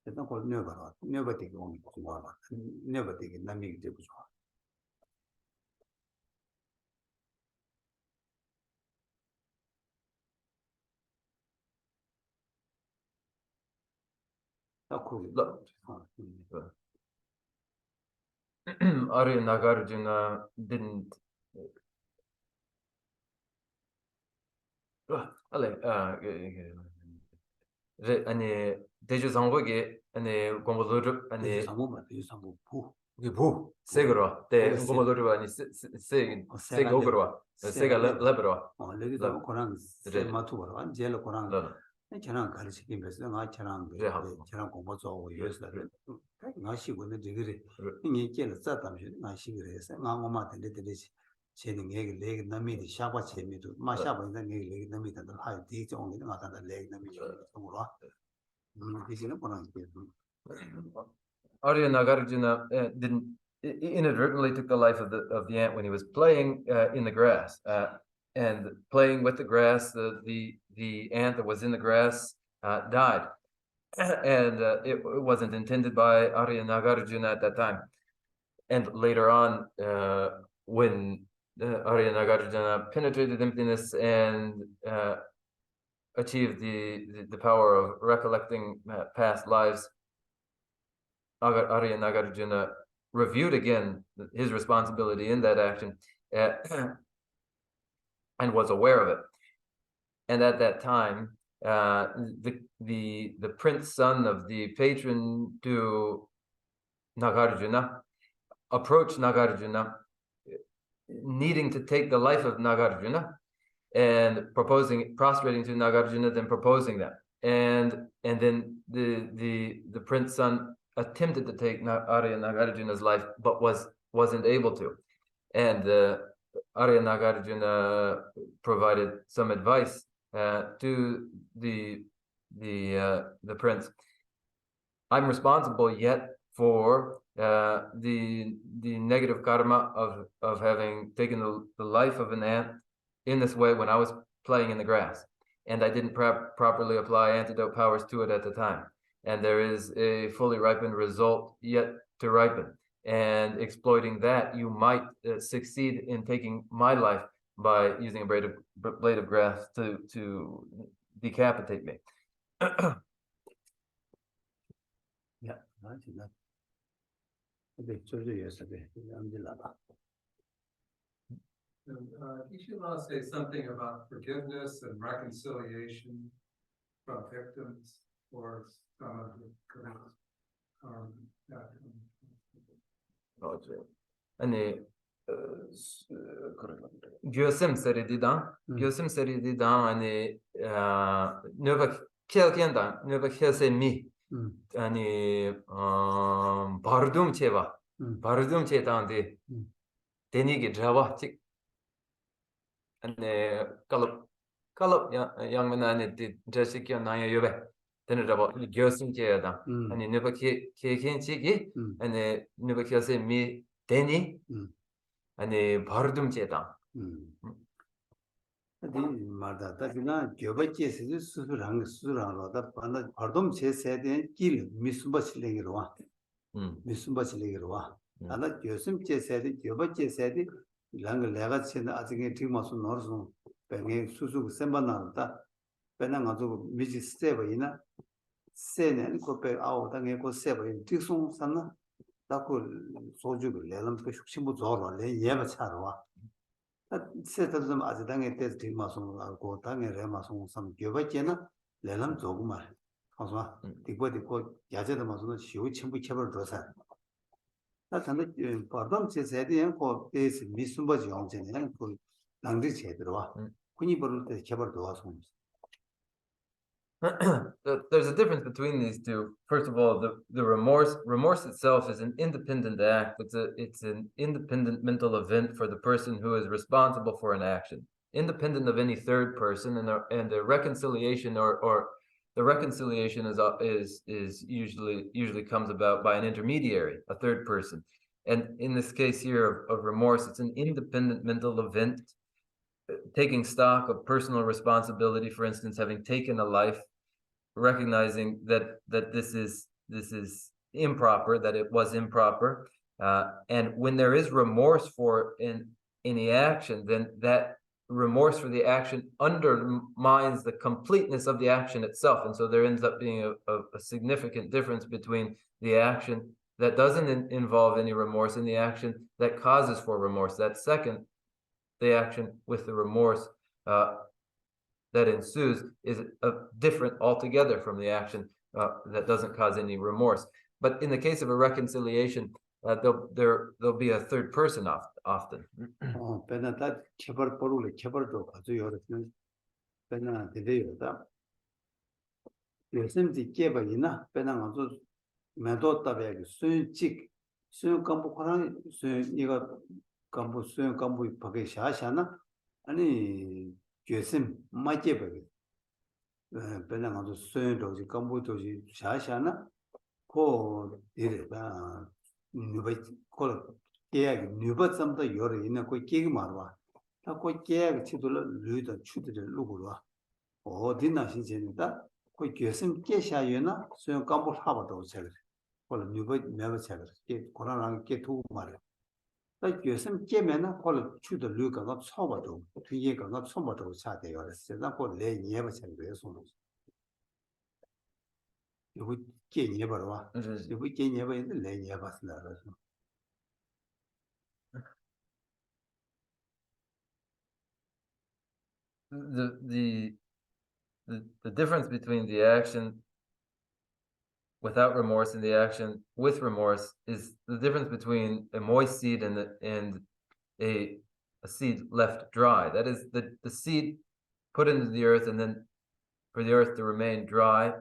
It's not called never take on tomorrow, never take it, Namik Debus. Arya Nagarjuna didn't. Any Deju Sangogi, any Gomboluru, any Segura, the Gomboluru, and Segogura, Sega Lebra. Matu, and Jello Koran. I cannot carry investment. I cannot go over years that I see when the degree in a kill at that time. I see this and I'm not a little shading egg leg, Nami, the Shabbat semi to my Shabbat, and then leg Nami and the high teeth only not on the leg Nami. Arya Nagarjuna didn't inadvertently took the life of the ant when he was playing in the grass. And playing with the grass, the ant that was in the grass died, and it wasn't intended by Arya Nagarjuna at that time. And later on, when Arya Nagarjuna penetrated emptiness and achieved the power of recollecting past lives, Arya Nagarjuna reviewed again his responsibility in that action. And was aware of it, and at that time, the prince son of the patron to Nagarjuna approached Nagarjuna, needing to take the life of Nagarjuna, and prostrating to Nagarjuna, then proposing that, and then the prince son attempted to take Arya Nagarjuna's life, but wasn't able to, and Arya Nagarjuna provided some advice to the prince. I'm responsible yet for the negative karma of having taken the life of an ant in this way when I was playing in the grass, and I didn't properly apply antidote powers to it at the time. And there is a fully ripened result yet to ripen. and exploiting that, you might succeed in taking my life by using a blade of grass to decapitate me. Yeah, that's enough. Okay, so yesterday, Ishiva say something about forgiveness and reconciliation from victims or some of the 아니 교심 세리디당 아니 너가 켈켄다 너가 켈세미 아니 바르둠 체바 바르둠 체다한테 데니게 잡아 직 아니 칼럽 양면 안에 제시켜 나야 요베 되는 잡아 교심 체다 아니 너가 케켄치기 아니 너가 켈세미 데니 아니 바르둠 체다 이 말다 다지나 교배제에서 수술한 거다 반다 바르돔 제세대 길 미순바실랭이로 와 미순바실랭이로 와 나나 교심 제세대 교배제세대 랑 내가 치는 아직에 뒤마서 넣어서 배에 수수 셈반나다 배는 가지고 미지 스텝이나 세는 코페 아우 당에 코 세버 뒤송 산나 다고 소주를 내는 그 숙심부 저러 내 예바 차로 와 세트좀 아직 당에 때 뒤마서 하고 당에 레마서 삼 교배제나 내는 조금 말 가서 디고 야제도 마서는 시우 친구 쳐버 줘서 나 전에 바람 제세대에 그 베이스 미순버지 용전에 그 낭지 제대로 와 군이 버릴 때 쳐버 도와서 There's a difference between these two. First of all, the remorse itself is an independent act. It's an independent mental event for the person who is responsible for an action, independent of any third person. And the reconciliation or the reconciliation is usually comes about by an intermediary, a third person. And in this case here of remorse, it's an independent mental event, taking stock of personal responsibility. For instance, having taken a life, recognizing that this is improper, that it was improper, and when there is remorse for any action, then that remorse for the action undermines the completeness of the action itself, and so there ends up being a significant difference between the action that doesn't involve any remorse and the action that causes for remorse. That second, the action with the remorse that ensues is different altogether from the action that doesn't cause any remorse. But in the case of a reconciliation, there'll be a third person often. 배나다 쳐버 버루를 쳐버도 가지고 여러분 배나 되대요다 요즘지 깨버리나 배나 가지고 매도다베 수직 수용 감독하는 수 이거 감독 수용 감독이 밖에 샤샤나 아니 교심 맞게 버리 배나 가지고 수용 도지 감독 도지 샤샤나 고 이래다 누가 콜 계약 누가 좀더 여러 있는 거 계획 말와 그 계약 치도를 누이도 추들을 누구로 어디나 신전이다 그 교심 계샤여나 수용 감독 하버도 잘 콜 누가 내가 잘 고라랑 게 두고 말이야 그 교심 깨면은 콜 추들 누가가 처버도 뒤에가 처버도 차대요 그래서 그내 예버 잘 돼서 이거 게 예버로 와 이거 게 예버인데 내 예버스나 그래서 The difference between the action without remorse and the action with remorse is the difference between a moist seed and a seed left dry. That is the seed put into the earth and then for the earth to remain dry,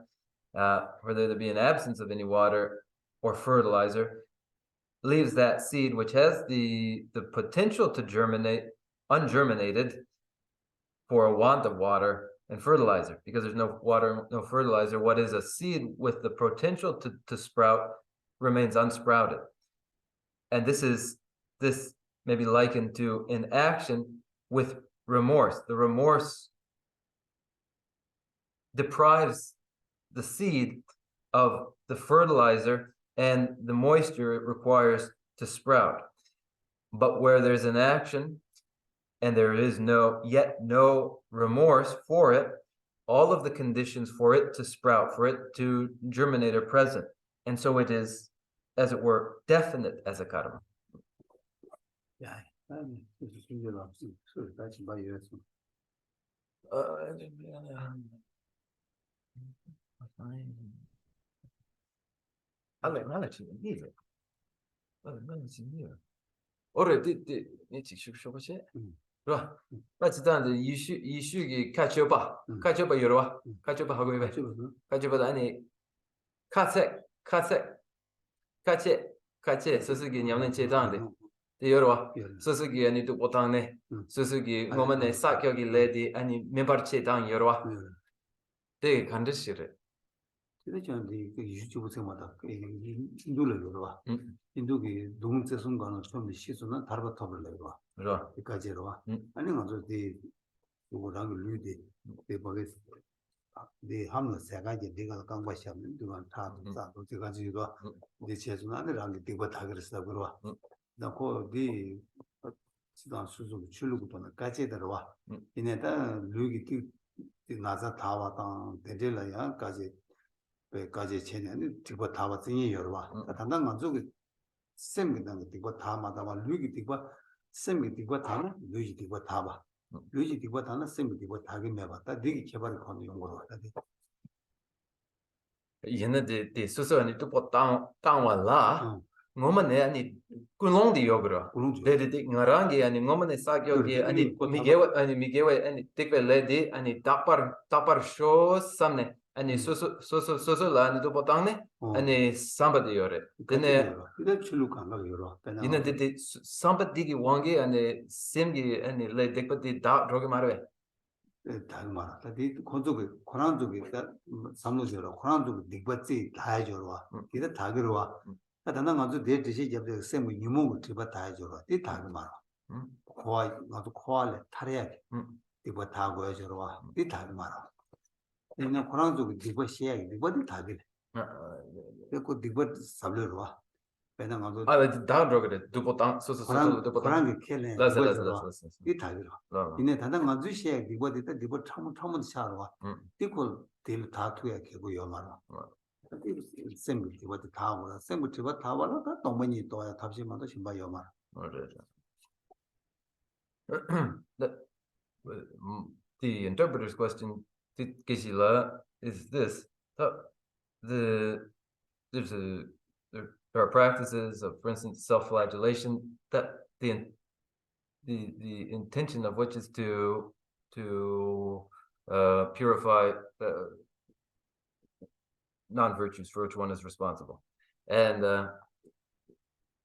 for there to be an absence of any water or fertilizer, leaves that seed which has the potential to germinate ungerminated for a want of water and fertilizer, because there's no water, no fertilizer. What is a seed with the potential to sprout remains unsprouted. And this may be likened to an action with remorse. The remorse deprives the seed of the fertilizer and the moisture it requires to sprout. But where there's an action and there is yet no remorse for it, all of the conditions for it to sprout, for it to germinate are present. And so it is, as it were, definite as a karma. Yeah, this is really lovely. So that's by you. Susugi ani tu potane, Susugi ngomane sakyogi lady ani membarche dang yorwa. Te kandishire. the YouTube semata indule yorwa. Indugi dumse sungano chombi shizuna tarba toberlewa. The Kajerwa. And also the Urang Ludi, the Boris, the Hamlet Sagaji, Digal Kangwasham, Duan Tam, the Gajiva, the Chesuna, the Rangi Tibatagris Lagrua. The call the Suzu Chulukuton, Kajedarwa. In a Lugi Naza Tawa, the Delaya, Kaje Chen, and Tibatawa in Yorwa. Tananga Semi than the Tibatama, Lugi Tiba, Semi Tibatana, Luigi Tibataba. Luigi Tibatana, Semi Tibatagi Meva, that dig Cheval Condium. Yena de Susu and to put down la. Ngomane ani kulong di yogra. De ngarangi ani ngomane sakyogi ani migewe ani tikve lady ani tapar show samne ani susu la ani to potangne ani somebody yore. Dene ina de somebody gi wangi ani simgi ani le dikpati da droge marwe. Dagmara, that the Konzuki, Koranzuki, that Samuzero, Koranzuki, Digbati, Tajorwa, either Tagarwa. But another day to see the same with Yumu Tibatajora, the Tagmara. Quite not to call it Tariak, Tibatago, the Tagmara. In a Koranzuki, Dibashia, the body target. They could Dibat Sablurwa. I let down droged dupotan, so Korangi killing the Tiger. In a Tanazushia, the body that Dibot Taman Sharwa, equal till Tatu Yamara. Same with what the tower, same with what tower, not many to a Tapshima by Yomar. The interpreter's question to Kishila is this. There are practices of, for instance, self-flagellation that the intention of which is to purify non-virtues for which one is responsible. And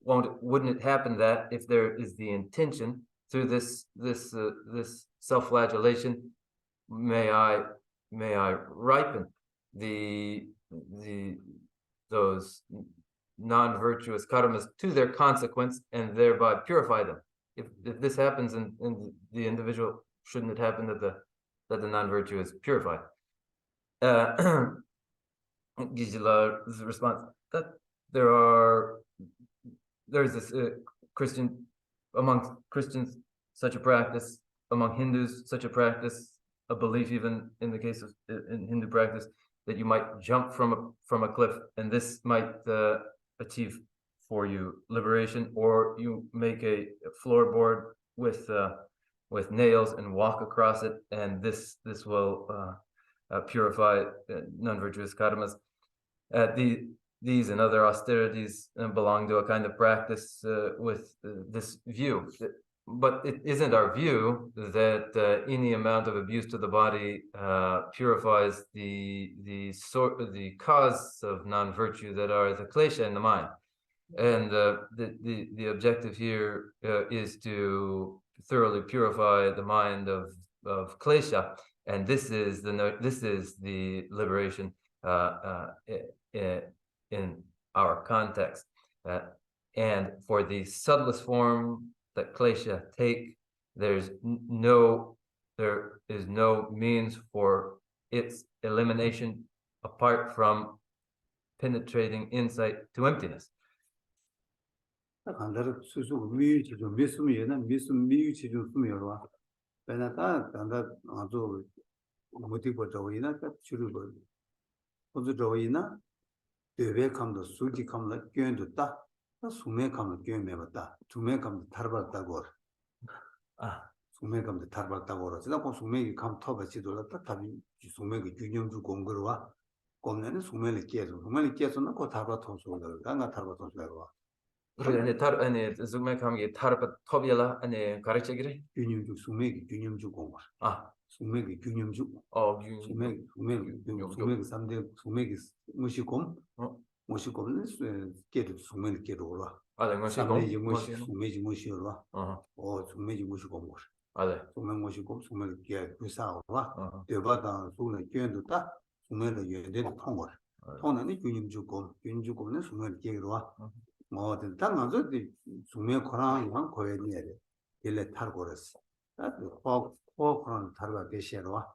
wouldn't it happen that if there is the intention through this self-flagellation, may I ripen those non-virtuous karmas to their consequence and thereby purify them? If this happens in the individual, shouldn't it happen that the non-virtue is purified? Gisla's response that there's this among Christians such a practice, among Hindus such a practice, a belief even in the case of in Hindu practice that you might jump from a cliff and this might achieve for you liberation, or you make a floorboard with nails and walk across it, and this will purify non-virtuous karmas. These and other austerities belong to a kind of practice with this view. But it isn't our view that any amount of abuse to the body purifies the cause of non-virtue that are the klesha in the mind. And the objective here is to thoroughly purify the mind of klesha, and this is the liberation in our context. And for the subtlest form that klesha take, there is no means for its elimination apart from penetrating insight to emptiness. 간다르 수수 미유치 좀 미스미에나 미유치 좀 수미여와 베나다 간다 아주 모티 버저이나 주로 보조 저이나 되베 감도 수지 감도 견도 다 수메 감도 견매봤다 주메 감도 탈봤다고 아, 수메 감도 탈봤다고 그러지나 그 수메기 감 터버지도 다 답이 수메기 균형주 공거와 공내는 수메를 깨서는 그 탈바 통소를 강가 탈바 통소로 그래 아니 tar 아니 zoom 감기 tarpa tob이라 아니 가르치기래 균형주 수메기 균형주 공거 아 수메기 균형주 수메기 수메기 삼대 수메기 무시곰 무시곰은 깨도 수메를 깨도라 아 내가 삼대 무시 수메지 무시로라 수메지 무시곰 아네 수메 무시곰 수메를 깨 부사오라 대바다 수메 깨도 다 수메를 예대로 통과 통하는 균형주곰은 수메를 깨로와 뭐든 당한서 수메 코랑 한 거에니에 일레 탈고랬어 나도 그런 다르가 계시로와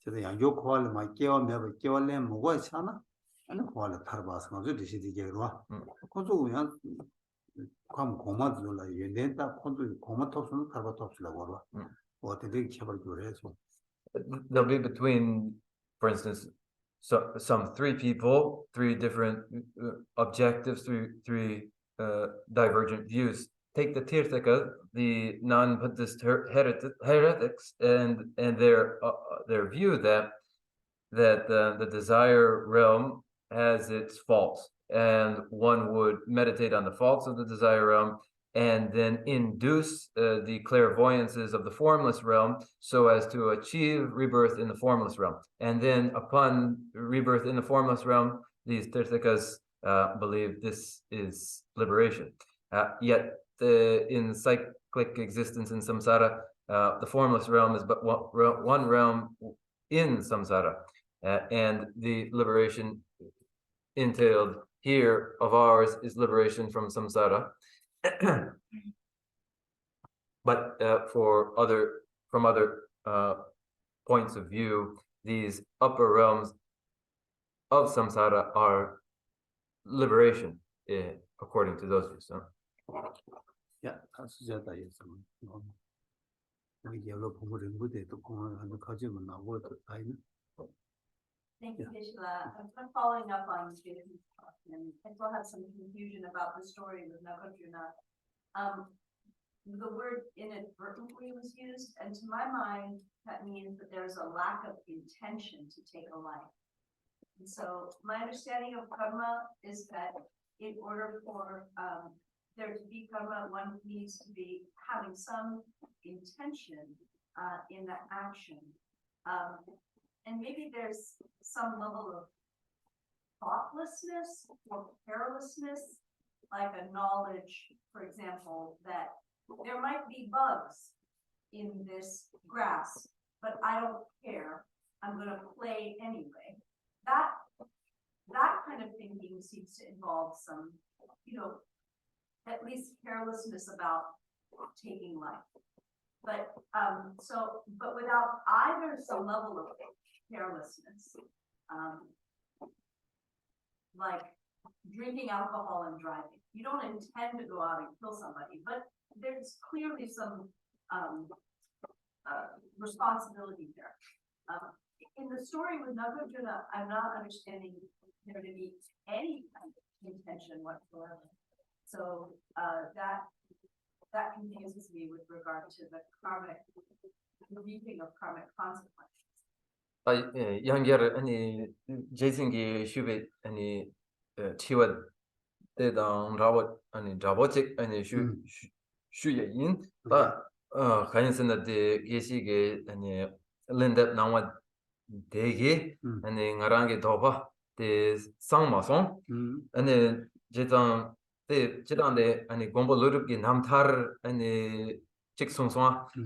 그래서 양조 코알을 막 깨워 매버 깨워내 먹어 있잖아 아니 코알을 탈바서 가지고 드시디게로와 그것도 그냥 감 고마들라 연된다 콘도 고마 톱스는 탈바 톱스라고 하라 어떻게 개발 그래서 there'll be between, for instance, some three people, three different objectives, three divergent views. Take the Tirthaka, the non-Buddhist heretics, and their view that the desire realm has its faults, and one would meditate on the faults of the desire realm and then induce the clairvoyances of the formless realm so as to achieve rebirth in the formless realm. And then upon rebirth in the formless realm, these Tirthakas believe this is liberation. Yet in cyclic existence in samsara, the formless realm is but one realm in samsara. And the liberation entailed here of ours is liberation from samsara. But from other points of view, these upper realms of samsara are liberation, according to those views. 야, 가수자다 예서. 우리 여러 부모를 무대도 공헌하는 가지면 나오고 다이는. Thank you, Kishla. I'm following up on Jason's question. I still have some confusion about the story with Nagarjuna. The word inadvertently was used, and to my mind, that means that there's a lack of intention to take a life. And so my understanding of karma is that in order for there to be karma, one needs to be having some intention in that action. And maybe there's some level of thoughtlessness or carelessness, like a knowledge, for example, that there might be bugs in this grass, but I don't care. I'm going to play anyway. That kind of thinking seems to involve some, at least carelessness about taking life. But but without either some level of carelessness, like drinking alcohol and driving. You don't intend to go out and kill somebody, but there's clearly some responsibility there. In the story with Nagarjuna, I'm not understanding there to be any kind of intention whatsoever. So that confuses me with regard to the reaping of karmic consequences. 양결 아니 제생기 슈베 아니 치와 대당 라봇 아니 라봇직 아니 슈예인 다 가인선데 계시게 아니 랜드 나와 대게 아니 나랑게 도바 데 상마송 아니 제당 데 제당데 아니 공부르르기 남타르 아니 직송송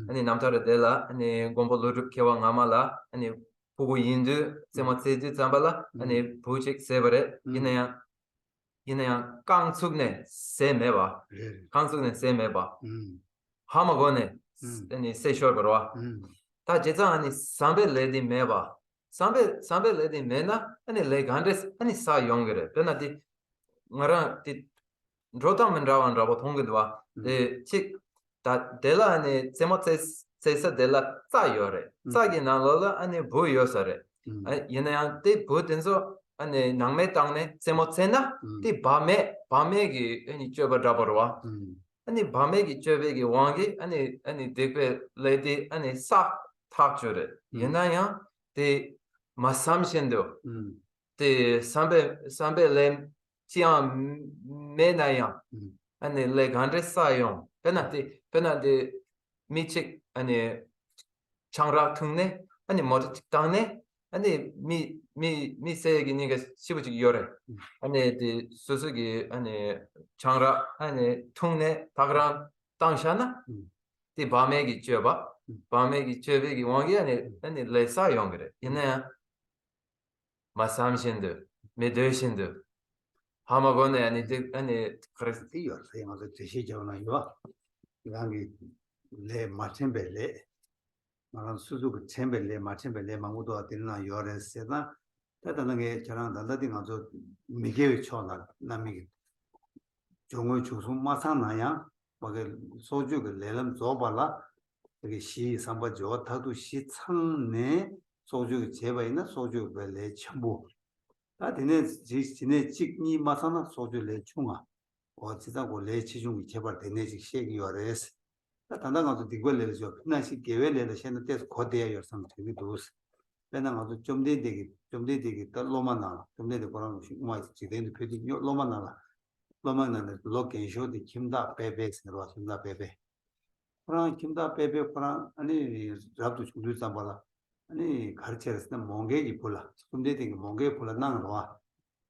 아니 남타르 데라 아니 공부르르 개와 나말라 아니 보고 인드 세마세지 잠발라 아니 보직 세버레 이내야 강속네 세메바 강속네 세메바 하마고네 아니 세쇼버와 다 제자 아니 삼베 레디 메바 삼베 레디 메나 아니 레간데스 아니 사 용거레 베나디 나라 티 Rotaman Rawan Rabo Tongedwa, the chick that Della and Semotes Cesa della Sayore, Sagina Lola and a Buyosare. Yana de Putenzo and a Nangme Tangne, Semotena, the Bamegi, any Choba Draborwa, and the Bamegi Chevegi Wangi, and a Dick lady and a Sak Takjure. Yanaya, the Masamshendo, the Sambe Lem Tian Menaya, and the Legandre Sayon, Penati Michik and a Changra Tungne, and the Motic and the me say niggas Shibuchi Yore, and the Suzuki and the Changra and the Tungne Tagran Tangshana, the Bamegi Cheba, Bamegi Chevigi Wangi, and the Lesa Younger. In there, Masamshindo, Medoshindo, Hamagone, and it Christy or saying of the Tishijona Yua, Yangi Le Martimbele. Maran Suzuki Chembele, Martimbele, Mamudo Atina, Yores, Seda, Tatanage, Charanda, letting out Miguel Chona, Nami Jongo Chusum Masanaya, Bagel Soju, Lelam Zobala, she somebody Tatu she Tsane, Soju Chevaina, Soju Bele Chambu. That in it, Chikni Masana, Soju Le Chunga, or Chitago Le Chijung, Chever, the Nazi shake yours. 단단하고 디글레죠. 나시 개회를 해는 때서 거대해요. something those. 내가 좀 되게 로마나 좀 되게 그런 거 뭐 지대는 표지 로마나 로케이션 디 김다 베베스로 김다 베베. 그런 김다 베베 그런 아니 잡도 주도 잡아라. 아니 가르쳐서 몽게기 볼라. 좀 되게 몽게 볼라 나는 와.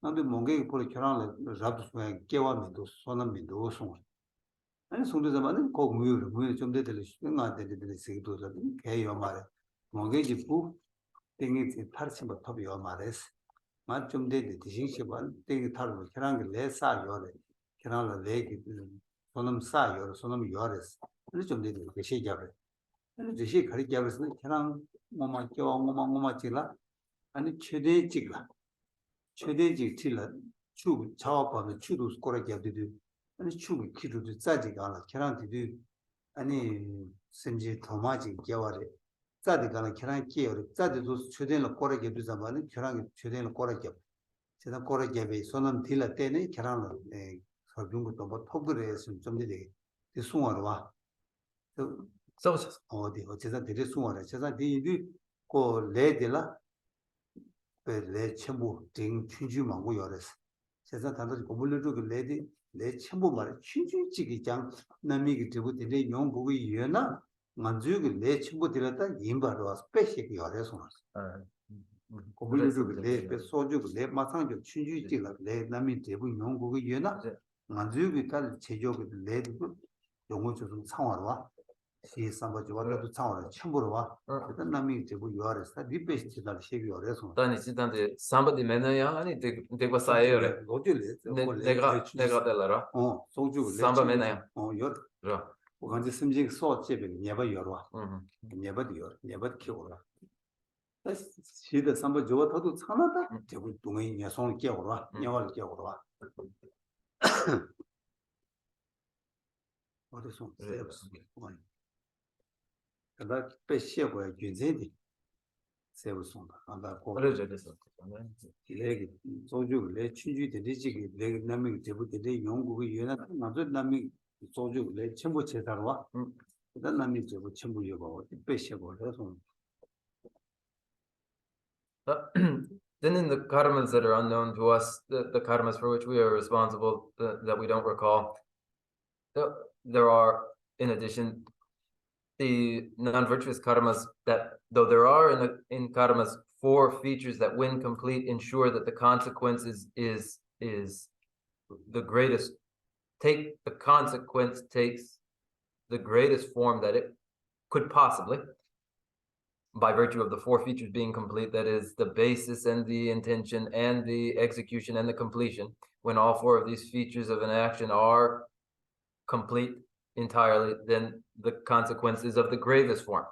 나도 몽게기 볼라 결혼을 잡도 깨와면도 손남면도 손 아니 송도자만은 꼭 무효를 좀 되들 시간만 되들 세기도 저든 개요 말에 뭐게지 부 땡이 탈심부터 터비요 말에스 맞좀 되들 디싱시반 땡이 탈로 계란을 내사 요래 계란을 내기 손음 싸 요래 손음 요래스 그래 좀 되들 그 시작을 근데 지시 가리켜서는 계란 뭐만 껴 뭐만 찔라 아니 최대 찍라 최대지 찔라 추 자업하면 추도 꼬라게 되듯 아니 추기 키도도 짜지가 않아 계란들이 아니 심지 도마지 개월에 짜지가 계란 끼어를 짜지도 최대로 꼬라게 두자마는 계란이 최대로 꼬라게 제가 꼬라게 손은 딜라 때는 계란을 설중부터 뭐 톡을 해서 좀 되게 수월로 와 어디 어째서 되게 수월해 제가 뒤뒤 고 레딜라 레 첨부 등 춘주망고 열었어 제가 단도 고물로 레디 내 첨부 말에 춘주지기 장 남이기 되고 내 용부의 유나 만주기 내 첨부 들었다 임바로 와서 빼시기 열어서 고물로 내 소주고 내 마상جو 춘주지가 내 남이 되고 용부의 유나 만주기 딸 제조기 내도 용어 좀 상화로 와 시 삼바지 와도 상화로 첨부로 와 일단 남이 되고 열어서 리베스트다 시기 열어서 아니 진짜인데 somebody 매너야 아니 되고 사이어래 내가 될라라 소주 삼바 매너야 열 그래我感觉 심지 소집에 내가 열어 내가 키워라 시대 삼바 저와 더도 참았다 되고 동의 녀손을 끼워라 녀를 끼워라 어디서 그다 배시고야 균제디 세우송다 안다 그래죠 됐어 레기 소주 레 춘주 되지기 레 남이 되부터 영국의 연합 나도 남이 소주 레 첨부 제다로와 그다 남이 되부 첨부 여고 배시고 그래서 then in the karmas that are unknown to us the karmas for which we are responsible that we don't recall there are in addition the non-virtuous karmas that though there are in karmas 4 features that when complete ensure that the consequences is the greatest the consequence takes the greatest form that it could possibly by virtue of the 4 features being complete, that is the basis and the intention and the execution and the completion. When all 4 of these features of an action are complete entirely, then the consequence is of the gravest form.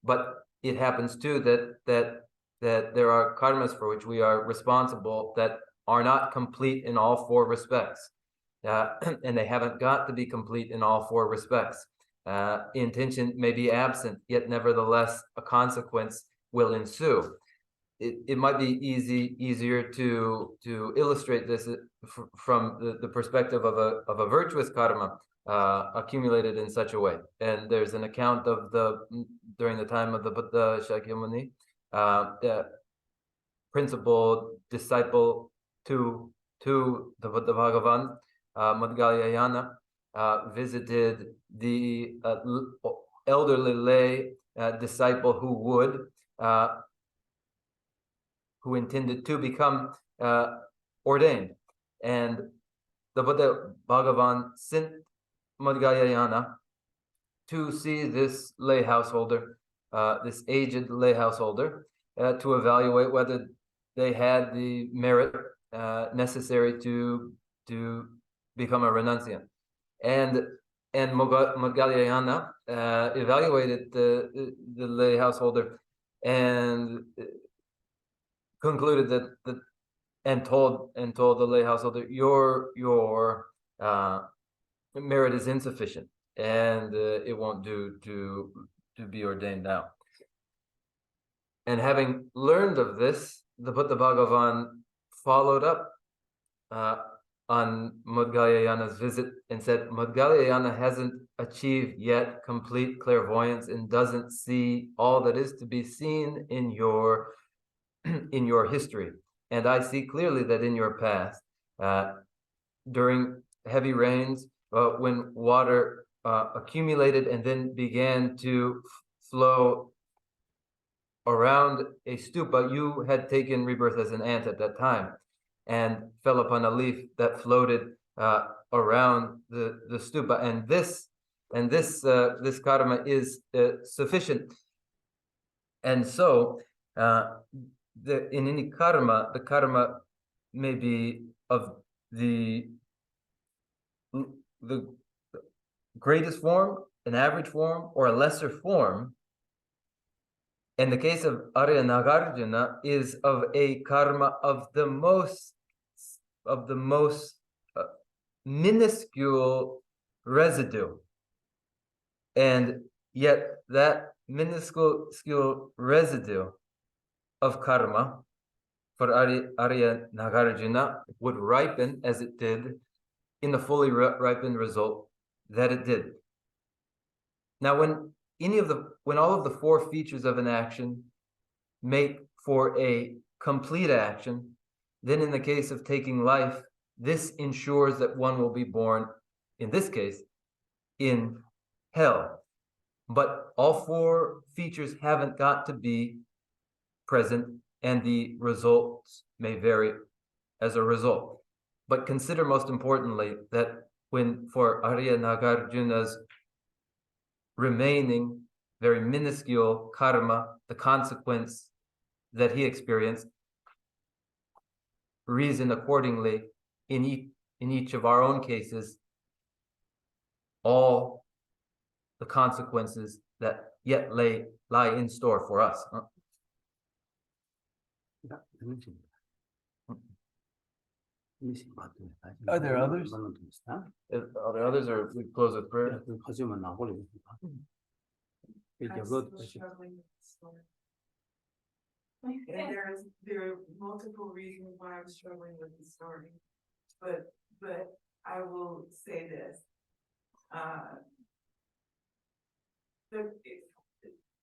But it happens too that there are karmas for which we are responsible that are not complete in all 4 respects. and they haven't got to be complete in all four respects. Intention may be absent, yet nevertheless a consequence will ensue. It might be easier to illustrate this from the perspective of a virtuous karma accumulated in such a way. And there's an account of during the time of the Buddha Shakyamuni, the principal disciple to the Buddha Bhagavan, Madhgalyayana, visited the elderly lay disciple who intended to become ordained. And the Buddha Bhagavan sent Madhgalyayana to see this lay householder, this aged lay householder, to evaluate whether they had the merit necessary to become a renunciant. And Madhgalyayana evaluated the lay householder and concluded that and told the lay householder, your merit is insufficient, and it won't do to be ordained now. And having learned of this, the Buddha Bhagavan followed up on Madhgalyayana's visit and said, Madhgalyayana hasn't achieved yet complete clairvoyance and doesn't see all that is to be seen in your history. And I see clearly that in your past, during heavy rains, when water accumulated and then began to flow around a stupa, you had taken rebirth as an ant at that time and fell upon a leaf that floated around the stupa. And this karma is sufficient. And so in any karma, the karma may be of the greatest form, an average form, or a lesser form. In the case of Arya Nagarjuna, is of a karma of the most minuscule residue, and yet that minuscule residue of karma for Arya Nagarjuna would ripen as it did in the fully ripened result that it did. Now, when all of the four features of an action make for a complete action, then in the case of taking life, this ensures that one will be born, in this case, in hell. But all four features haven't got to be present, and the results may vary as a result. But consider most importantly that when for Arya Nagarjuna's remaining very minuscule karma, the consequence that he experienced, reason accordingly in each of our own cases, all the consequences that yet lie in store for us. Are there others? Are there others, or we close with prayer? And there are multiple reasons why I'm struggling with the story, but I will say this: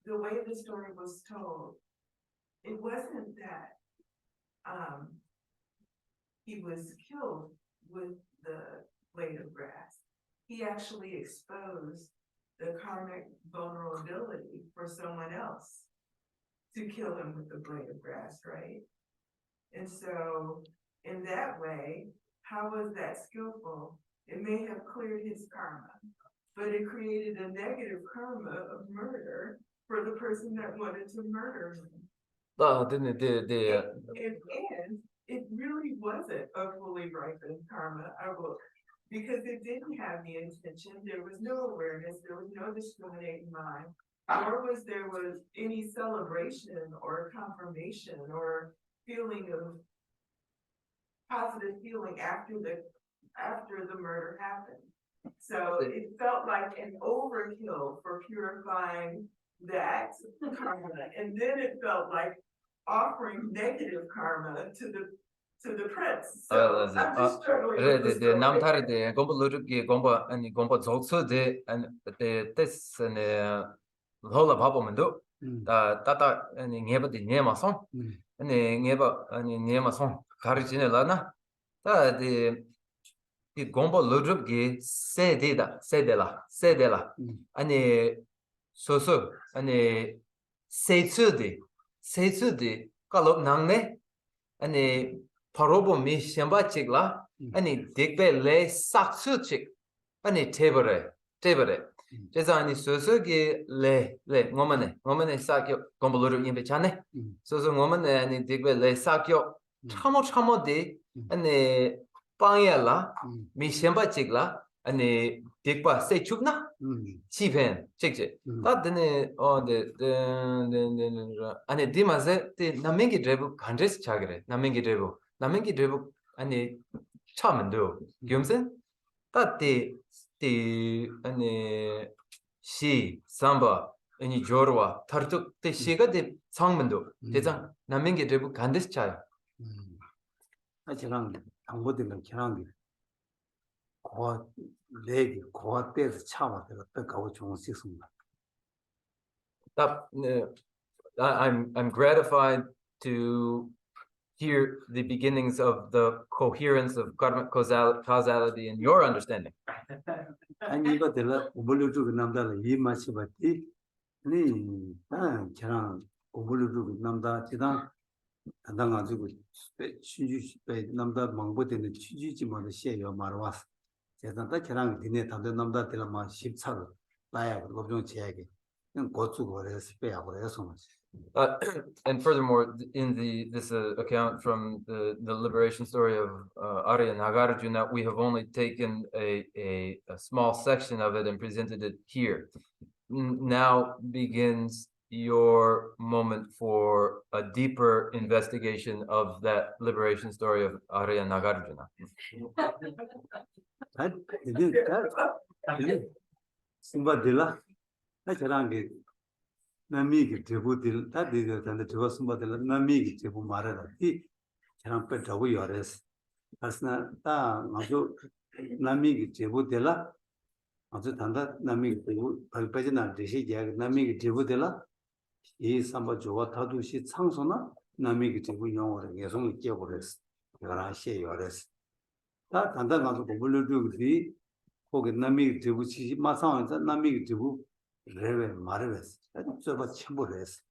the way the story was told, it wasn't that he was killed with the blade of grass. He actually exposed the karmic vulnerability for someone else to kill him with the blade of grass, right? And so in that way, how was that skillful? It may have cleared his karma, but it created a negative karma of murder for the person that wanted to murder him. Didn't it? And it really wasn't a fully ripened karma, because it didn't have the intention. There was no awareness, there was no discriminating mind, nor was there any celebration or confirmation or feeling of positive feeling after the after the murder happened. So it felt like an overkill for purifying that karma. And then it felt like offering negative karma to the prince. So I'm just struggling with the story. 남타르데 공부 루르기 공부 아니 공부 적소데 아니 때 때스네 홀라 바보면도 다 따따 아니 녜버디 녜마송 아니 녜버 아니 녜마송 가르치네라나 다디 이 공부 루르기 세데라 아니 소소 아니 세츠디 깔로 낭네 아니 parobo mi shamba chikla ani dekbe le saksu chik ani tebere jeza ani soso ge le ngomane sakyo gomboloru yimbe chane soso ngomane ani dekbe le sakyo chamo de ani pangya mi shamba chikla ani dekba se chukna chipen chikje ta dene de ani dimaze te namengi drebu kandres chagre namengi drebu 아니 차면도 겸sen 따때 아니 시 삼바 아니 조르와 타르tuk 때 시가 데 상면도 대장 남행게 되고 간데스 차요 아지랑 당보들은 기랑이 고 레기 고 때에서 차와 내가 또 가고 좋은 식습니다. I'm gratified to hear the beginnings of the coherence of karmic causality in your understanding. 아니 이거 들라 오블루주 남다를 이 맛이 봤지. 네, 저랑 오블루주 남다 지단 단단 가지고 취지 남다 망보되는 취지지만 시에요 말와서. 제가 저랑 니네 단단 남다 들라마 14로 나야 그거 좀 제하게. 그냥 고추고래서 빼하고 그래서 and furthermore, in this account from the liberation story of Arya Nagarjuna, we have only taken a small section of it and presented it here. Now begins your moment for a deeper investigation of that liberation story of Arya Nagarjuna. 남미기 제부들 다들 단데 저것은바들 남미기 제부 말하다 이 저랑 빼자고 요래스 그래서 다 아주 남미기 제부들라 아주 단다 남미기 제부 발빠지나 대시 이야기 남미기 제부들라 이 삼바 조와 타두시 창소나 남미기 제부 용어를 계속 끼어버렸어 내가 시에 요래스 다 단다 가서 공부를 거기 남미기 제부 치 마상에서 남미기 제부 레벨 말을 저거 첨부를 했어.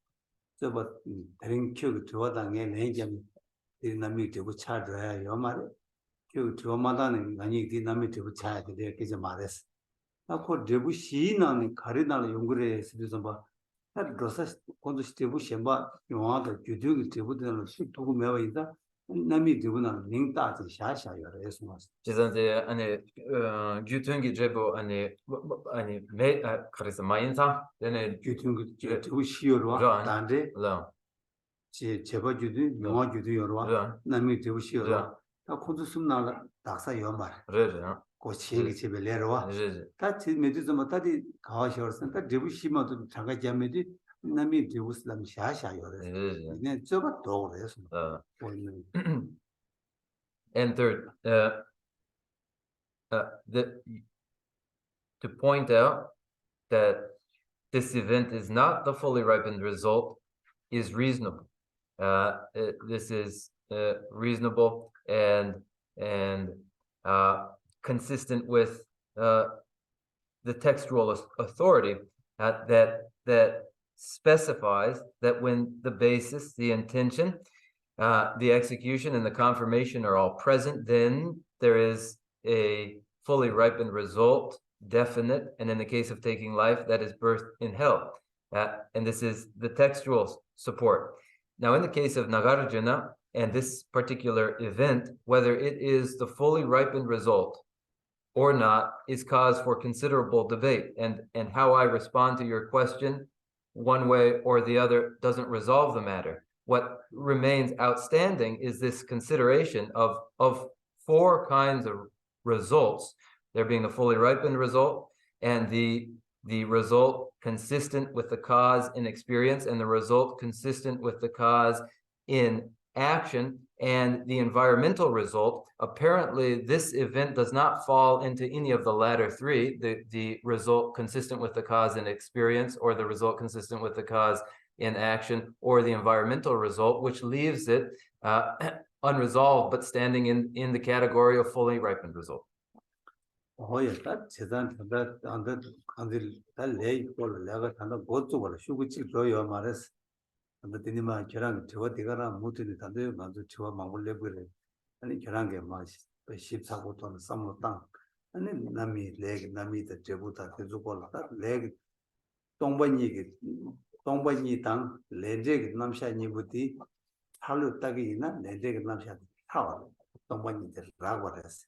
저거 다른 큐 들어와당에 내점 남이 되고 차줘야 요 말에 큐 들어마다는 아니 남이 되고 차야 돼. 이렇게 말했어. 아고 되고 시나는 가리나를 연구를 해서 봐. 그래서 건도 되고 셴바 용화도 규득이 되고 되는 수 두고 매워 있다. 남이 되고는 링따지 샤샤요. 그래서 지선제 아니 규퉁기 제보 아니 매 그래서 마인사 되네 규퉁기 되고 시요로 단데 제바주도 용화주도 여러 남이 되고 시요로 다 코드 숨나라 daksa yomar. Ko chengi chebe lerwa. Ta chi medu zama tadi kawa shiorsan, ta debu shima tu changa jamedi nami debu slam sha sha yore. Ne zoba do res. And third, to point out that this event is not the fully ripened result is reasonable. This is reasonable and consistent with the textual authority that specifies that when the basis, the intention, the execution, and the confirmation are all present, then there is a fully ripened result, definite, and in the case of taking life, that is birth in hell. And this is the textual support. Now, in the case of Nagarjuna and this particular event, whether it is the fully ripened result or not is cause for considerable debate. And how I respond to your question, one way or the other, doesn't resolve the matter. What remains outstanding is this consideration of four kinds of results, there being a fully ripened result, and the result consistent with the cause in experience, and the result consistent with the cause in action, and the environmental result. Apparently, this event does not fall into any of the latter three, the result consistent with the cause in experience, or the result consistent with the cause in action, or the environmental result, which leaves it unresolved, but standing in the category of fully ripened result. that 재단 안들 달래 걸 내가 단다 고쪽으로 휴구치 줘요 말했어. 근데 되니만 결랑 저거 되가라 못되니 단데 먼저 저거 막을래 버려. 아니 결랑 게 맛이 14고 돈 삼로 땅. 아니 남이 레기 남이다 저보다 계속올라 레기 동반이 당 레제기 남샤니 부디 하루 딱이나 레제기 남샤 타와 동반이들라고 그랬어.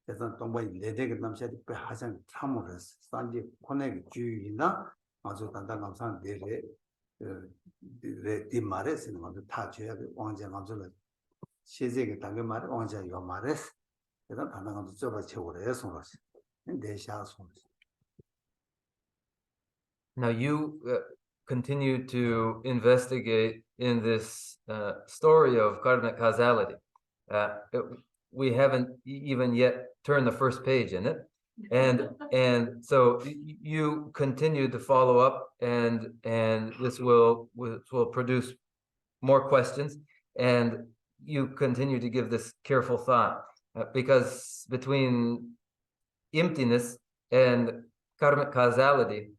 그래서 동반이 레제기 남샤디 배 하장 참으랬어. 산지 코넥 주의나 아주 단단 감상 내래 그 말에서는 먼저 다 줘야 돼. 왕자 감정을 시제기 단계 말에 왕자 요 말에서 그래서 단단 감정 접어 채우래 손으로서 내샤 손으로서. Now you continue to investigate in this story of karmic causality. We haven't even yet turned the first page in it, and so you continue to follow up, and this will produce more questions, and you continue to give this careful thought, because between emptiness and karmic causality,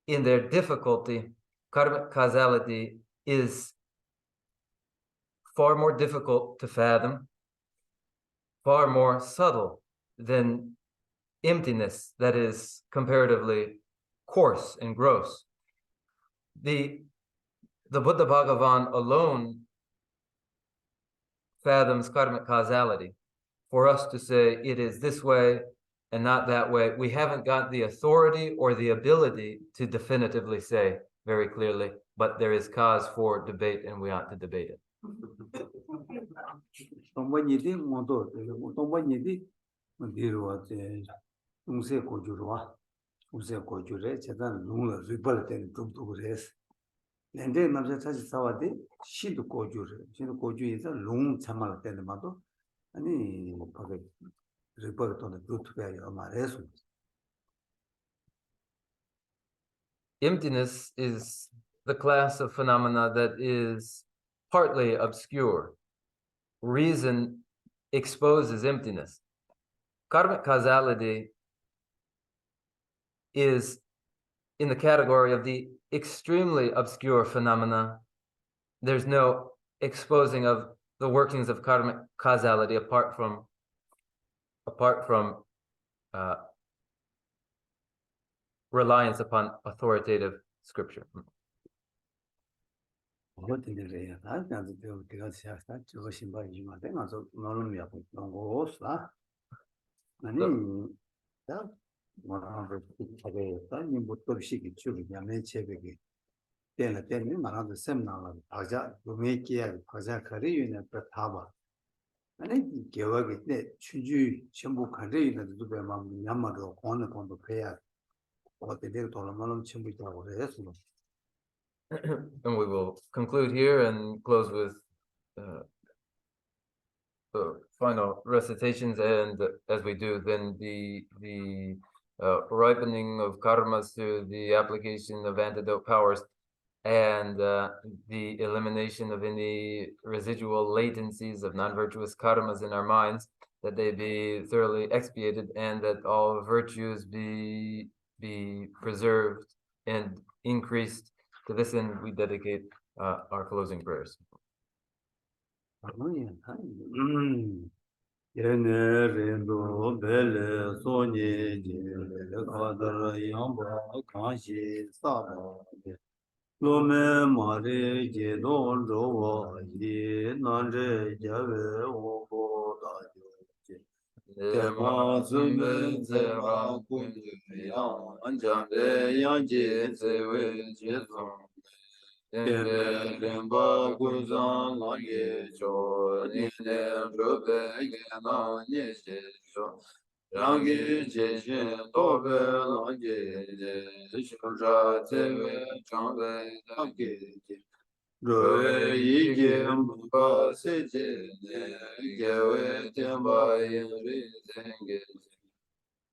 in their difficulty, karmic causality is far more difficult to fathom, far more subtle than emptiness that is comparatively coarse and gross. The Buddha Bhagavan alone fathoms karmic causality. For us to say it is this way and not that way, we haven't got the authority or the ability to definitively say very clearly, but there is cause for debate and we ought to debate it. 동반이디 모두 동반이디 디로와제 동세 고주로와 동세 고주래 제단 농을 리벌 때는 좀도 그래서 근데 남자 다시 사와디 시도 고주래 시도 고주에서 농 참말 때는 마도 아니 거기 리벌 때는 루트가 말해서 Emptiness is the class of phenomena that is partly obscure. Reason exposes emptiness. Karmic causality is in the category of the extremely obscure phenomena. There's no exposing of the workings of karmic causality apart from reliance upon authoritative scripture. 어디들이야? 나도 내가 시작한 저 신발이지만 내가 저 너는 야 농고스라. 아니 나 뭐라고 하게 다니 못도 시기 주기냐면 제백이 때는 말하는 셈나가 바자 로메키야 바자 거리에 타봐. 아니 개와기 때 추주 전부 간에 있는 두배만 냠마도 권을 권도 해야 어디들 돌아가는 전부 있다고 그래서 And we will conclude here and close with the final recitations, and as we do, then the ripening of karmas through the application of antidote powers, and the elimination of any residual latencies of non-virtuous karmas in our minds, that they be thoroughly expiated, and that all virtues be preserved and increased. To this end, we dedicate our closing prayers. 얘네들도 벨레 소니지 가더 양바 관시 사바 로메 마레 제도 로와 이 난제 자베 오보다지 대마 즈메 제라 군지야 안장데 양제 제웨 제송 Tembe rimba guzan langi cho, nine rupe gena nishe cho. Rangi jeshin tobe langi je, shunja tewe changbe dangi je. Roe yige mba seje ne, gewe temba yinri zenge je.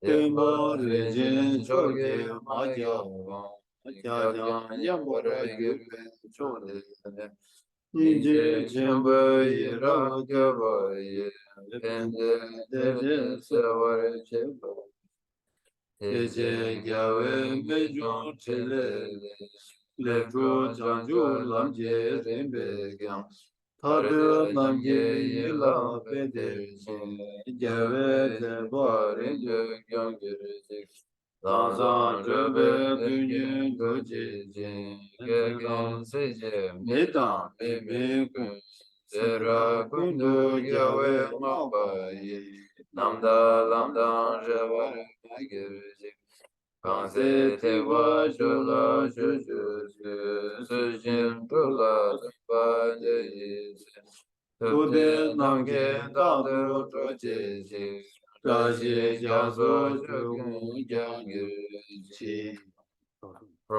Temba rinjin choge magya wang, magya jan yambara yurbe chode ne. Nije chemba yira gyaba ye, pende dede seware chemba. Teje gyawe mejun chele, lepro janju lamje rembe gyang. Tade lamje yila pede shin, gyawe deba rinje gyang gire. Lanzan röbe dünye göce gegen sece medan me kun sera kundu yawe mabayi namda lamdan jevar gerece kanse tewa şola şoşu sözcün tula tıpa deyse tude namge dadı trocece from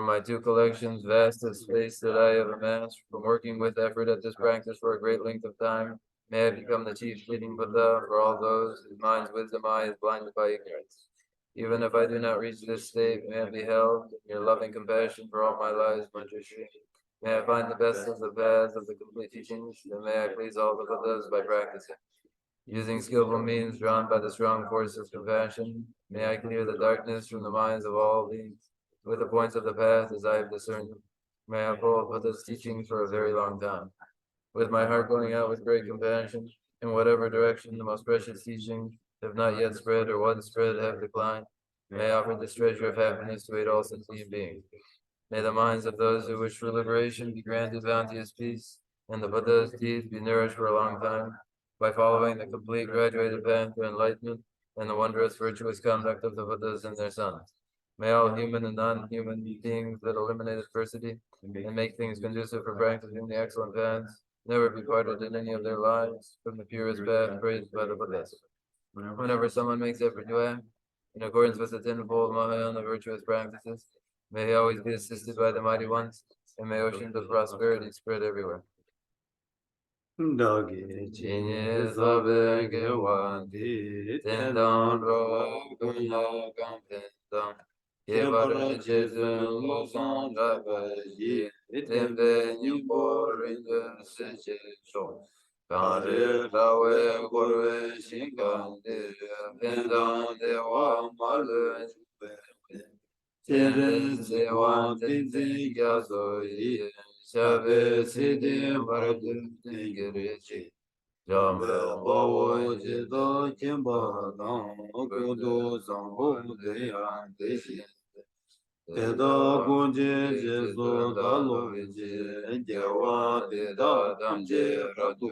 my two collections, vast as space that I have amassed, from working with effort at this practice for a great length of time, may I become the chief leading Buddha for all those whose mind's wisdom eye is blinded by ignorance. Even if I do not reach this state, may I be held in your loving compassion for all my lives, Mantra Shri. May I find the best of the paths of the complete teachings, and may I please all the Buddhas by practicing. Using skillful means drawn by the strong force of compassion, may I clear the darkness from the minds of all beings with the points of the path as I have discerned them. May I uphold Buddha's teachings for a very long time. With my heart going out with great compassion, in whatever direction the most precious teachings have not yet spread or once spread have declined, may I offer this treasure of happiness to aid all sentient beings. May the minds of those who wish for liberation be granted bounteous peace, and the Buddha's deeds be nourished for a long time by following the complete graduated path to enlightenment and the wondrous virtuous conduct of the Buddhas and their sons. May all human and non-human beings that eliminate adversity and make things conducive for practicing the excellent paths never be parted in any of their lives from the purest path praised by the Buddhas. Whenever someone makes effort to act in accordance with the tenfold Mahayana virtuous practices, may he always be assisted by the mighty ones, and may oceans of prosperity spread everywhere. Dagi chini sabe gewandi tendan ro guna gampendam kebara chezun losan rabaji tembe nyumbo rindu seche cho kare rawe gorwe shingandi pendan dewa malu tere sewa tenzi gyazo yi shabe sidi maradu tengerechi jambe bawo jido kimba dang kudu zambu deyan deshi Eda gunje jesu dalo je gewa deda damje radu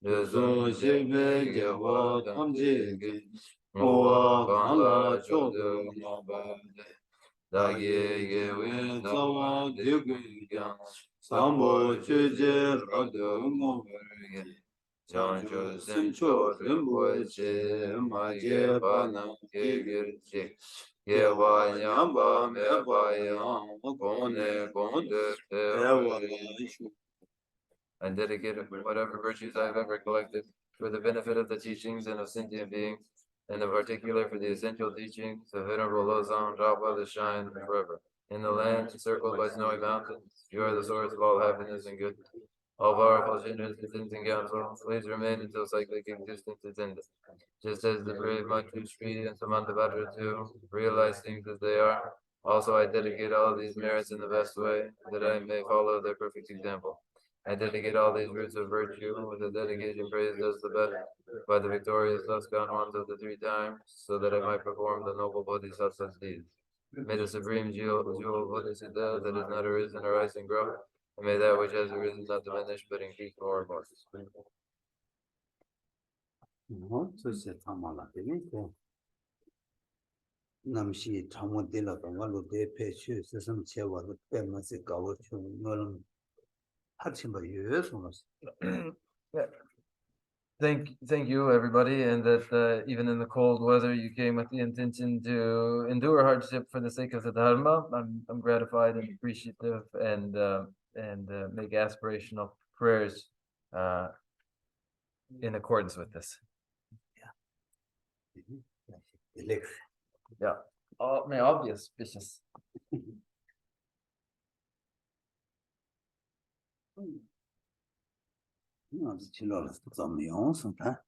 Jesu shebe gewa damje ge Owa kanla chodo mabade Dagi gewe zawa digu yang Sambo chuje radu ngoverge Jancho sencho rimbo che maje bana gegirche Gewa nyamba meba yang kone konde ewa ishu I dedicate whatever virtues I have ever collected for the benefit of the teachings and of sentient beings, and in particular for the essential teachings of Venerable Losang Drapa the Shine forever. In the land encircled by snowy mountains, you are the source of all happiness and good. All powerful generous sins and counsel, please remain until cyclic existence is ended. Just as the brave Manchu Sri and Samanthabhadra too realize things as they are, also I dedicate all of these merits in the best way, that I may follow their perfect example. I dedicate all these roots of virtue with the dedication praised as the best by the victorious thus gone ones of the three times, so that I might perform the noble bodhisattva's deeds. May the supreme jewel of Bodhisattva that is not arisen arise and grow, and may that which has arisen not diminish but increase more and more. 남시 잘못되라고 말로 대패시 세상 채워도 빼면서 가고 좀 너는 하지 마 예수는 Yeah. Thank you, everybody, and that even in the cold weather, you came with the intention to endure hardship for the sake of the Dharma. I'm gratified and appreciative, and make aspirational prayers in accordance with this. Yeah, obvious, vicious. 那是去了怎么样？是他。